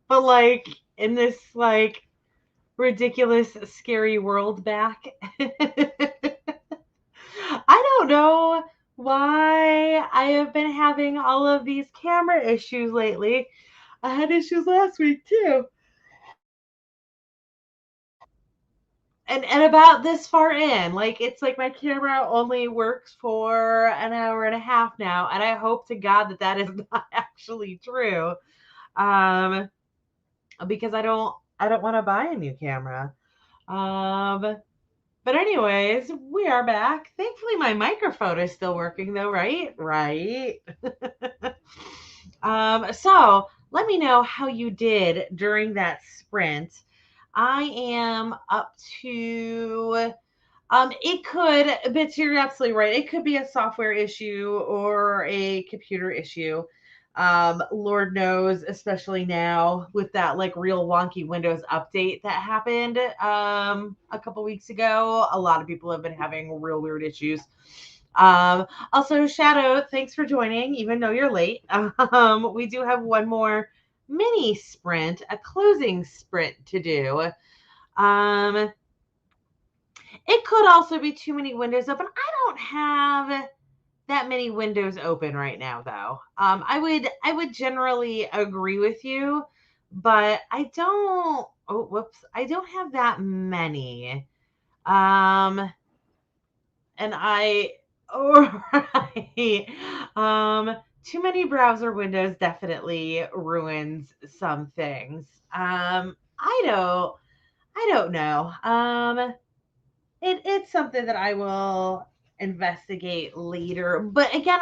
Speaker 1: but like in this like ridiculous, scary world back. I don't know why I have been having all of these camera issues lately. I had issues last week too. And about this far in, like it's like my camera only works for an hour and a half now, and I hope to God that that is not actually true. Um, because I don't want to buy a new camera. Um, but anyways, we are back. Thankfully, my microphone is still working though, right? Right. So let me know how you did during that sprint. I am up to it could, but you're absolutely right. It could be a software issue or a computer issue. Lord knows, especially now with that like real wonky Windows update that happened a couple weeks ago. A lot of people have been having real weird issues. Also, Shadow, thanks for joining, even though you're late. We do have one more mini sprint, a closing sprint to do. It could also be too many windows open. I don't have that many windows open right now, though. I would generally agree with you, but I don't. Oh, whoops! I don't have that many. And I. Oh, right. Too many browser windows definitely ruins some things. I don't know. It's something that I will investigate later. But again,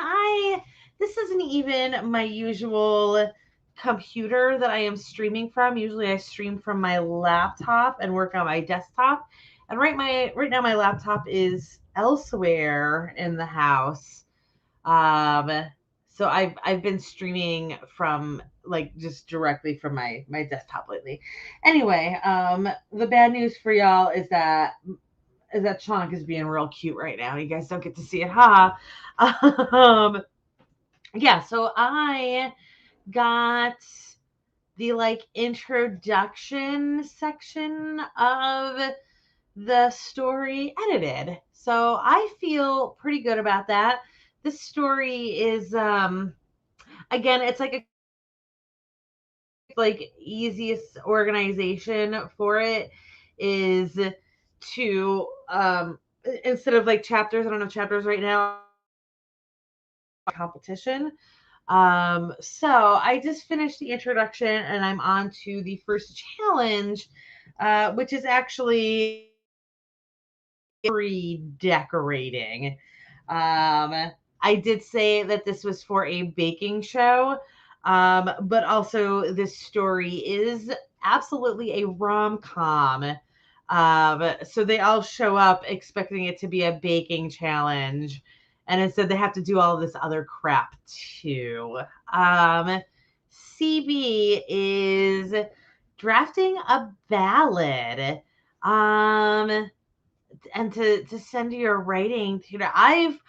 Speaker 1: this isn't even my usual computer that I am streaming from. Usually I stream from my laptop and work on my desktop. And right now my laptop is elsewhere in the house. Um so I've been streaming from like just directly from my desktop lately. Anyway, the bad news for y'all is that Chonk is being real cute right now. You guys don't get to see it, ha. Yeah, so I got the like introduction section of the story edited. So I feel pretty good about that. This story is again, it's like easiest organization for it is to instead of like chapters, I don't have chapters right now, competition. So I just finished the introduction and I'm on to the first challenge, which is actually redecorating. I did say that this was for a baking show, but also this story is absolutely a rom-com. So they all show up expecting it to be a baking challenge, and instead they have to do all this other crap too. CB is drafting a ballad. And to send your writing tutor. I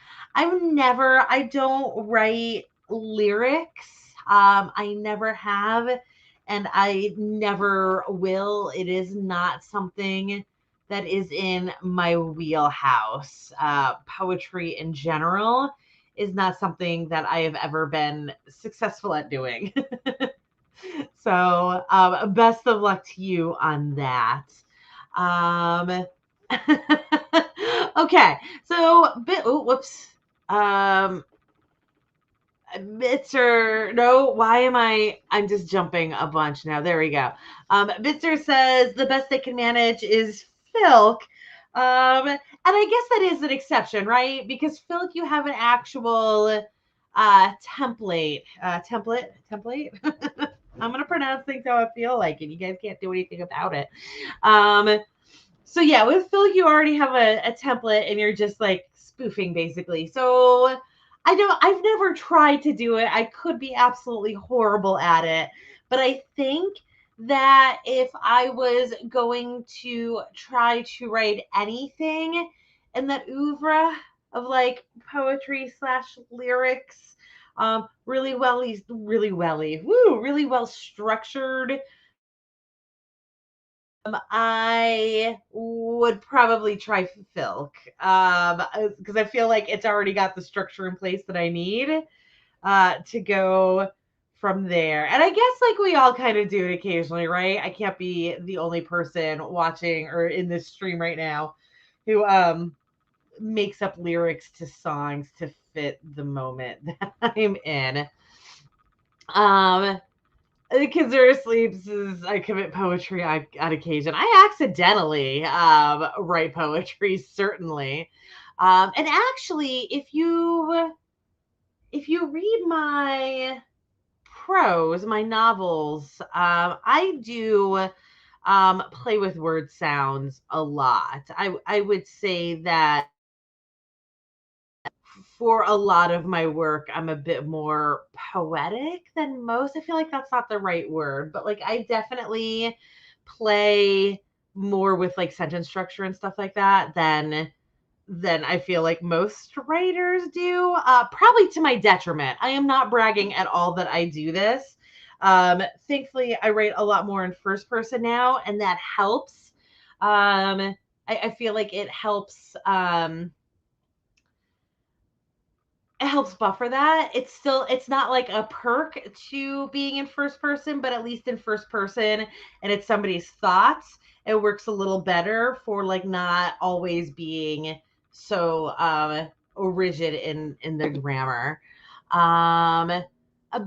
Speaker 1: don't write lyrics. I never have, and I never will. It is not something that is in my wheelhouse. Poetry in general is not something that I have ever been successful at doing. So best of luck to you on that. Um, okay, so whoops. Um, Bitzer, no, why am I'm just jumping a bunch now. There we go. Bitzer says the best they can manage is Filk. And I guess that is an exception, right? Because Filk, you have an actual template. Template. I'm gonna pronounce things how I feel like it. You guys can't do anything about it. So yeah, with Phil, you already have a template and you're just like spoofing basically. So I've never tried to do it. I could be absolutely horrible at it, but I think that if I was going to try to write anything in that oeuvre of like poetry slash lyrics, Really well structured. I would probably try Filk, because I feel like it's already got the structure in place that I need to go from there. And I guess like we all kind of do it occasionally, right? I can't be the only person watching or in this stream right now who makes up lyrics to songs to fit the moment that I'm in. Um the kids are asleep. I commit poetry on occasion. I accidentally write poetry, certainly. And actually, if you read my prose, my novels, I do play with word sounds a lot. I would say that for a lot of my work, I'm a bit more poetic than most. I feel like that's not the right word, but like I definitely play more with like sentence structure and stuff like that than I feel like most writers do. Probably to my detriment. I am not bragging at all that I do this. Thankfully, I write a lot more in first person now, and that helps. I feel like it helps buffer that. It's not like a perk to being in first person, but at least in first person and it's somebody's thoughts, it works a little better for like not always being so rigid in the grammar.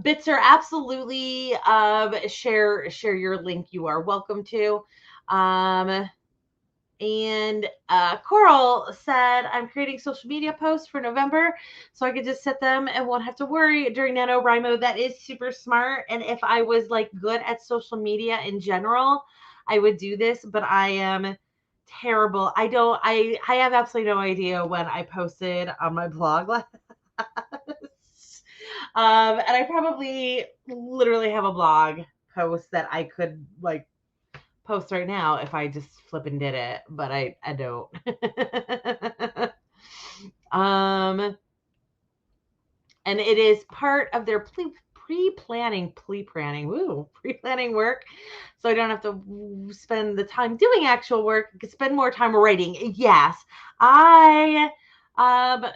Speaker 1: Bits are absolutely share your link. You are welcome to. And Coral said, I'm creating social media posts for November so I could just set them and won't have to worry during NaNoWriMo. That is super smart. And if I was like good at social media in general, I would do this, but I am terrible. I have absolutely no idea when I posted on my blog last. And I probably literally have a blog post that I could like post right now if I just flip and did it, but I don't. And it is part of their pre-planning work, so I don't have to spend the time doing actual work. I could spend more time writing. Yes, I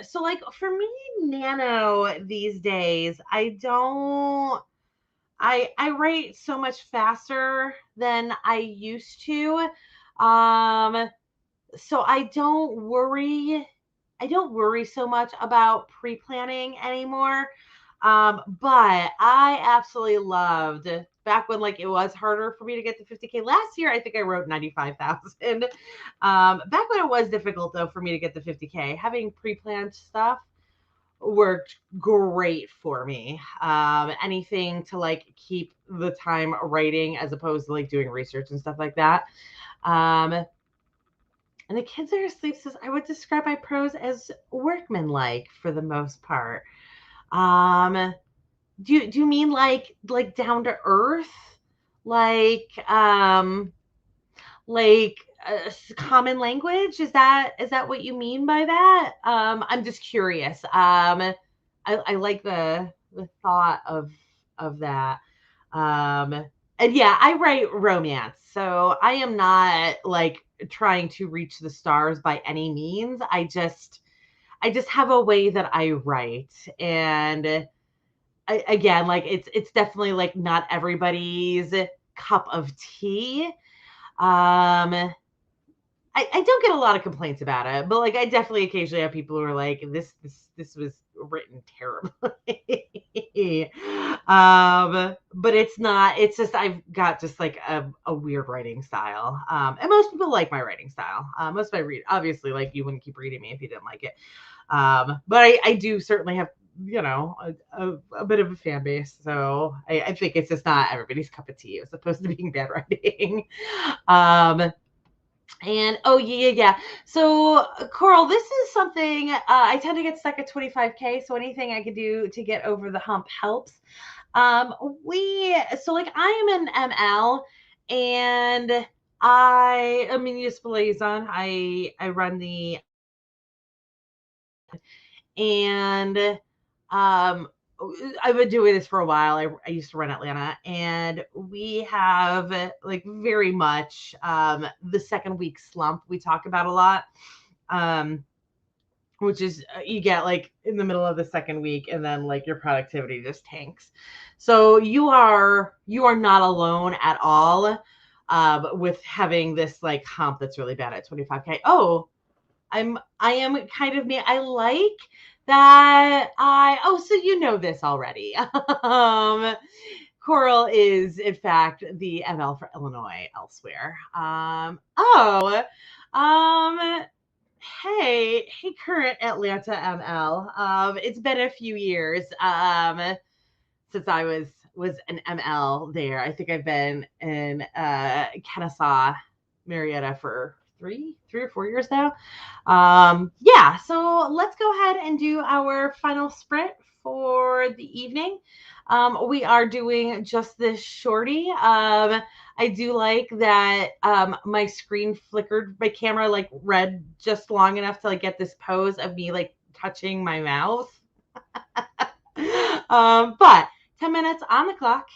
Speaker 1: so like for me, Nano these days, I write so much faster than I used to. So I don't worry so much about pre-planning anymore. But I absolutely loved back when like it was harder for me to get to 50K last year. I think I wrote 95,000. Back when it was difficult though for me to get to 50K, having pre-planned stuff worked great for me. Anything to like keep the time writing as opposed to like doing research and stuff like that. And the kids are asleep says I would describe my prose as workmanlike for the most part. Um, do you mean like down to earth, like like common language? Is that what you mean by that? I'm just curious. I like the thought of that. And yeah, I write romance, so I am not like trying to reach the stars by any means. I just have a way that I write, and again, like it's definitely like not everybody's cup of tea. I don't get a lot of complaints about it, but like I definitely occasionally have people who are like, this was written terribly. But it's just I've got just like a weird writing style. And most people like my writing style. Most of my read obviously like you wouldn't keep reading me if you didn't like it. But I do certainly have a bit of a fan base. So I think it's just not everybody's cup of tea as opposed to being bad writing. And oh yeah. So Coral, this is something I tend to get stuck at 25K. So anything I could do to get over the hump helps. So like I am an ML, and I'm a municipal liaison. I run the and I've been doing this for a while. I used to run Atlanta, and we have like very much the second week slump we talk about a lot. Which is you get like in the middle of the second week and then like your productivity just tanks. So you are not alone at all with having this like comp that's really bad at 25K. Oh, I am kind of me. I like that so you know this already. Coral is in fact the ML for Illinois elsewhere. Um hey, current Atlanta ML. It's been a few years since I was an ML there. I think I've been in Kennesaw, Marietta for three or 4 years now. Yeah, so let's go ahead and do our final sprint for the evening. We are doing just this shorty. I do like that my screen flickered, my camera like read just long enough to like get this pose of me like touching my mouth. But 10 minutes on the clock.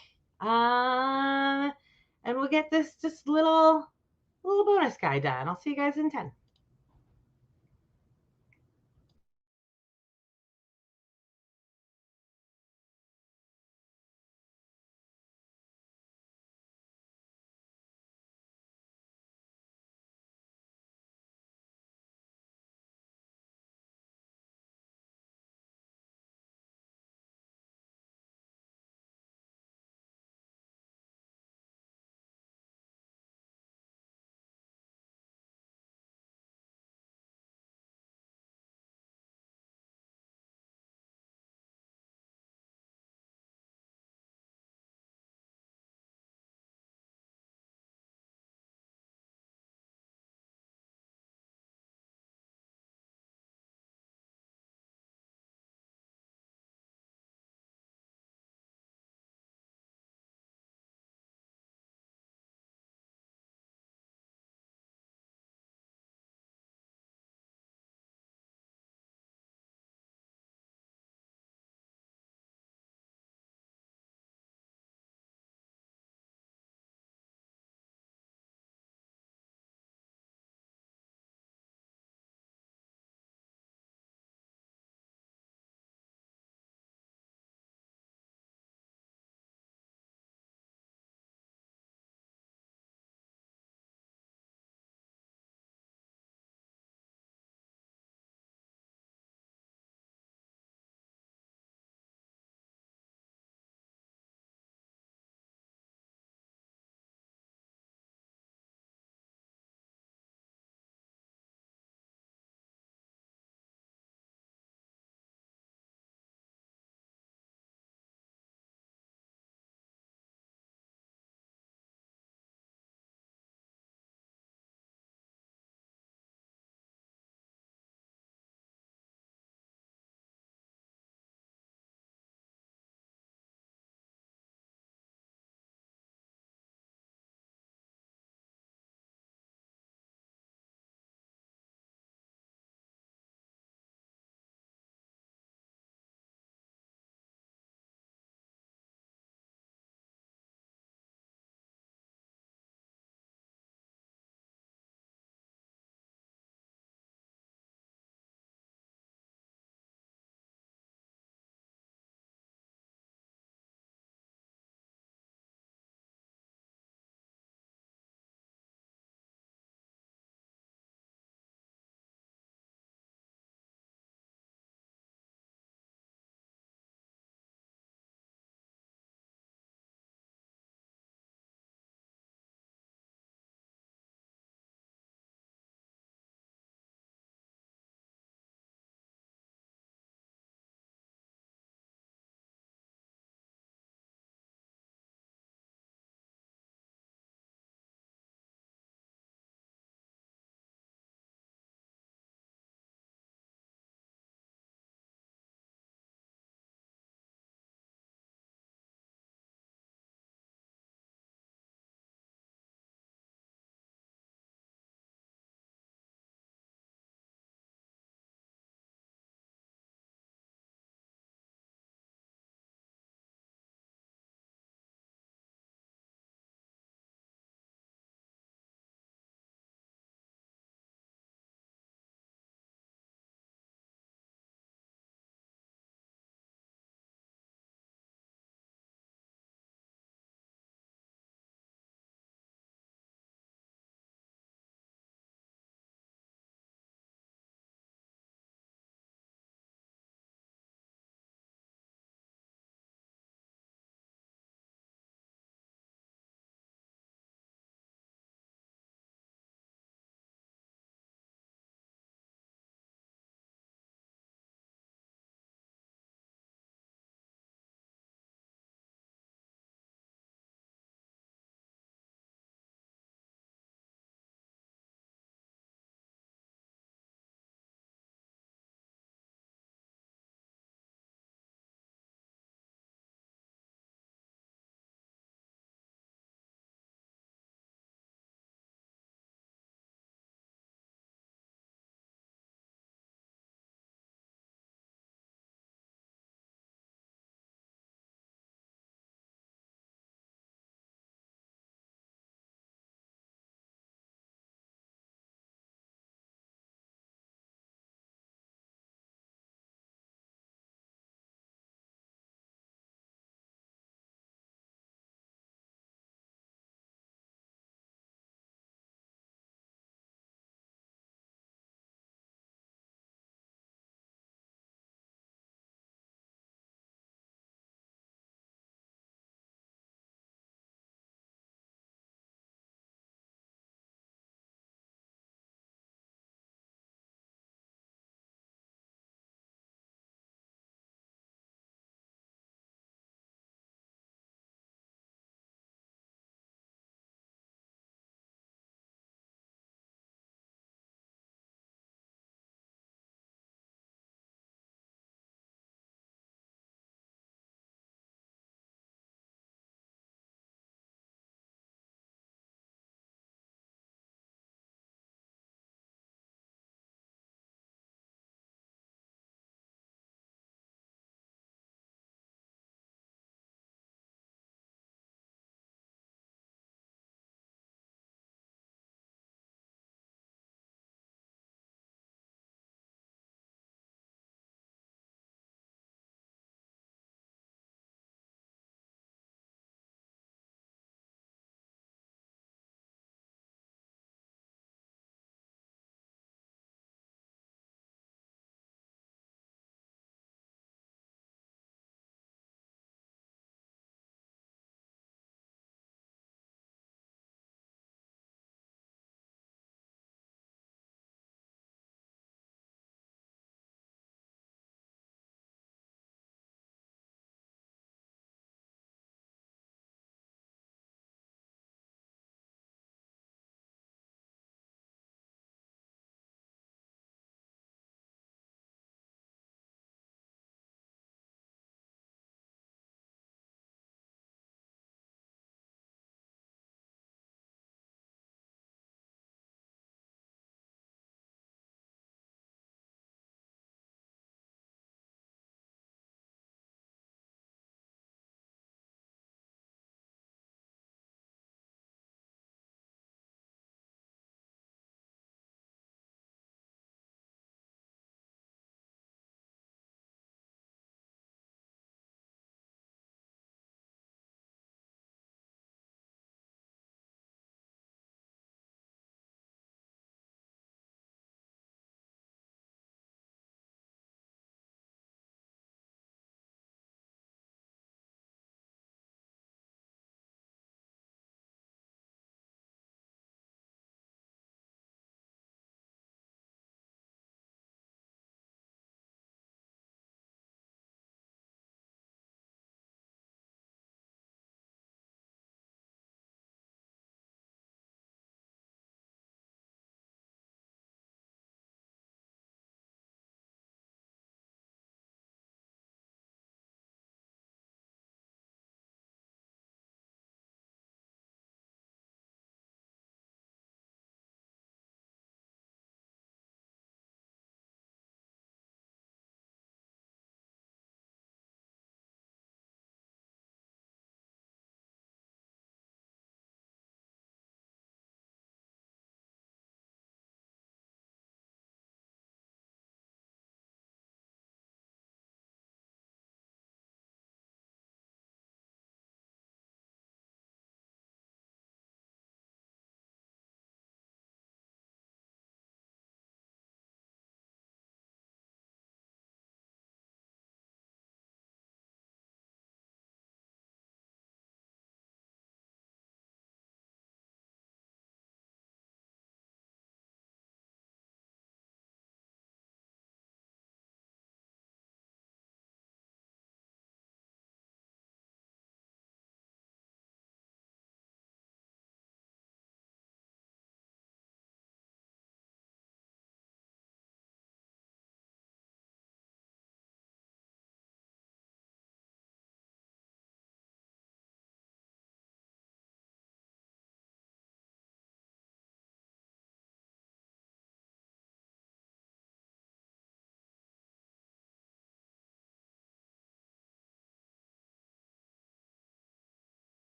Speaker 1: And we'll get this just little bonus guy done. I'll see you guys in 10.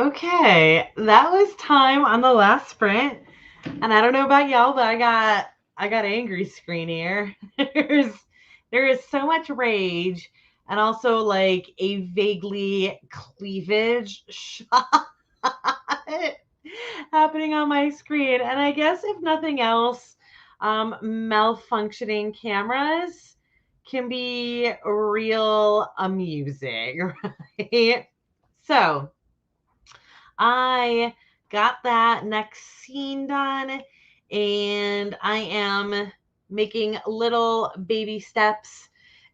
Speaker 1: Okay, that was time on the last sprint. And I don't know about y'all, but I got angry screen here. There is so much rage and also like a vaguely cleavage shot happening on my screen. And I guess if nothing else, malfunctioning cameras can be real amusing, right? So I got that next scene done, and I am making little baby steps,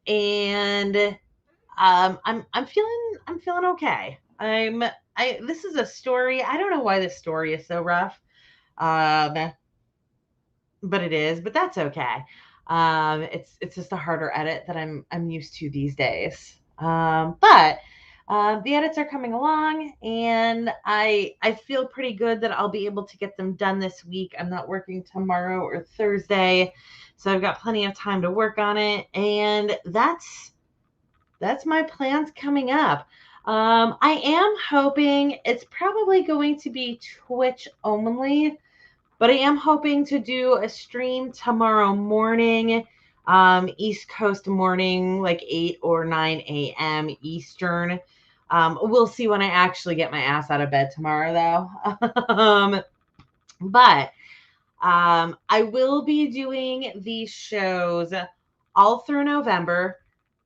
Speaker 1: and I'm feeling okay. I This is a story. I don't know why this story is so rough, um, but it is. But that's okay. It's just a harder edit that I'm used to these days. But the edits are coming along, and I feel pretty good that I'll be able to get them done this week. I'm not working tomorrow or Thursday, so I've got plenty of time to work on it, and that's my plans coming up. I am hoping it's probably going to be Twitch only, but I am hoping to do a stream tomorrow morning, East Coast morning, like 8 or 9 a.m. Eastern. We'll see when I actually get my ass out of bed tomorrow, though. But I will be doing these shows all through November.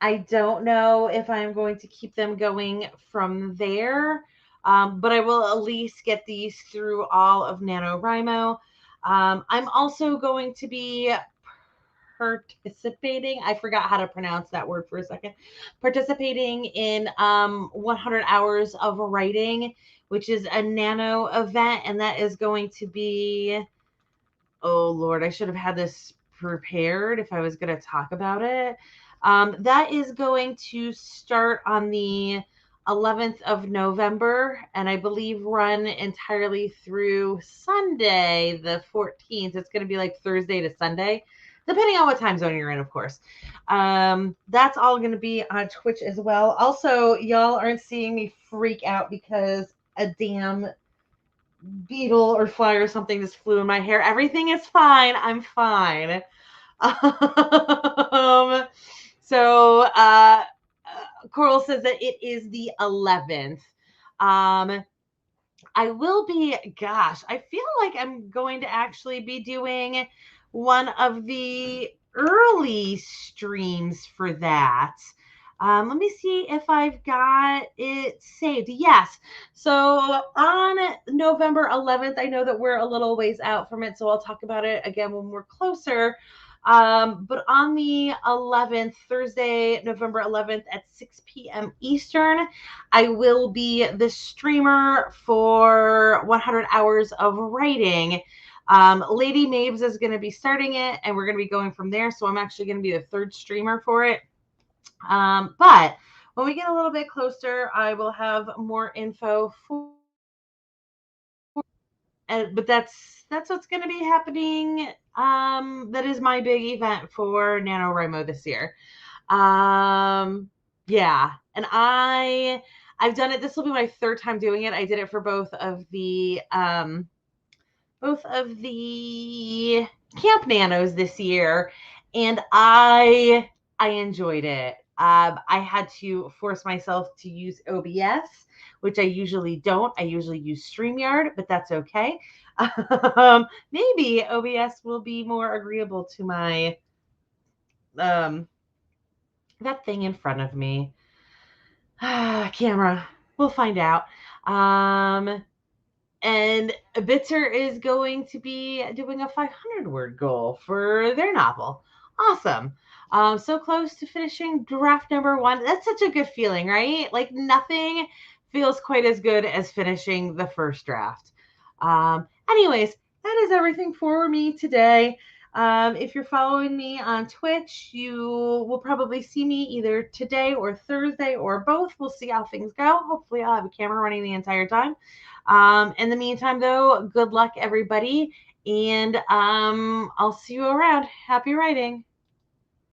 Speaker 1: I don't know if I'm going to keep them going from there, but I will at least get these through all of NaNoWriMo. I'm also going to be participating. I forgot how to pronounce that word for a second. Participating in 100 hours of writing, which is a nano event, and that is going to be, oh Lord, I should have had this prepared if I was going to talk about it. That is going to start on the 11th of November, and I believe run entirely through Sunday, the 14th. It's going to be like Thursday to Sunday, depending on what time zone you're in, of course. That's all going to be on Twitch as well. Also, y'all aren't seeing me freak out because a damn beetle or fly or something just flew in my hair. Everything is fine. I'm fine. So Coral says that it is the 11th. I will be, gosh, I feel like I'm going to actually be doing one of the early streams for that. Let me see if I've got it saved. Yes. So on November 11th, I know that we're a little ways out from it, so I'll talk about it again when we're closer. But on the 11th, Thursday, November 11th at 6 p.m. Eastern, I will be the streamer for 100 hours of writing. Lady Mabes is going to be starting it, and we're going to be going from there. So I'm actually going to be the third streamer for it. But when we get a little bit closer, I will have more info for. But that's what's going to be happening. That is my big event for NaNoWriMo this year. Yeah, and I've done it. This will be my third time doing it. I did it for both of the camp nanos this year, and I enjoyed it. I had to force myself to use OBS, which I usually don't. I usually use StreamYard, but that's okay. Maybe OBS will be more agreeable to my that thing in front of me. Camera. We'll find out. And Bitzer is going to be doing a 500 word goal for their novel. Awesome. So close to finishing draft number 1. That's such a good feeling, right? Like nothing feels quite as good as finishing the first draft. Anyways, that is everything for me today. If you're following me on Twitch, you will probably see me either today or Thursday or both. We'll see how things go. Hopefully I'll have a camera running the entire time. In the meantime, though, good luck, everybody. And I'll see you around. Happy writing.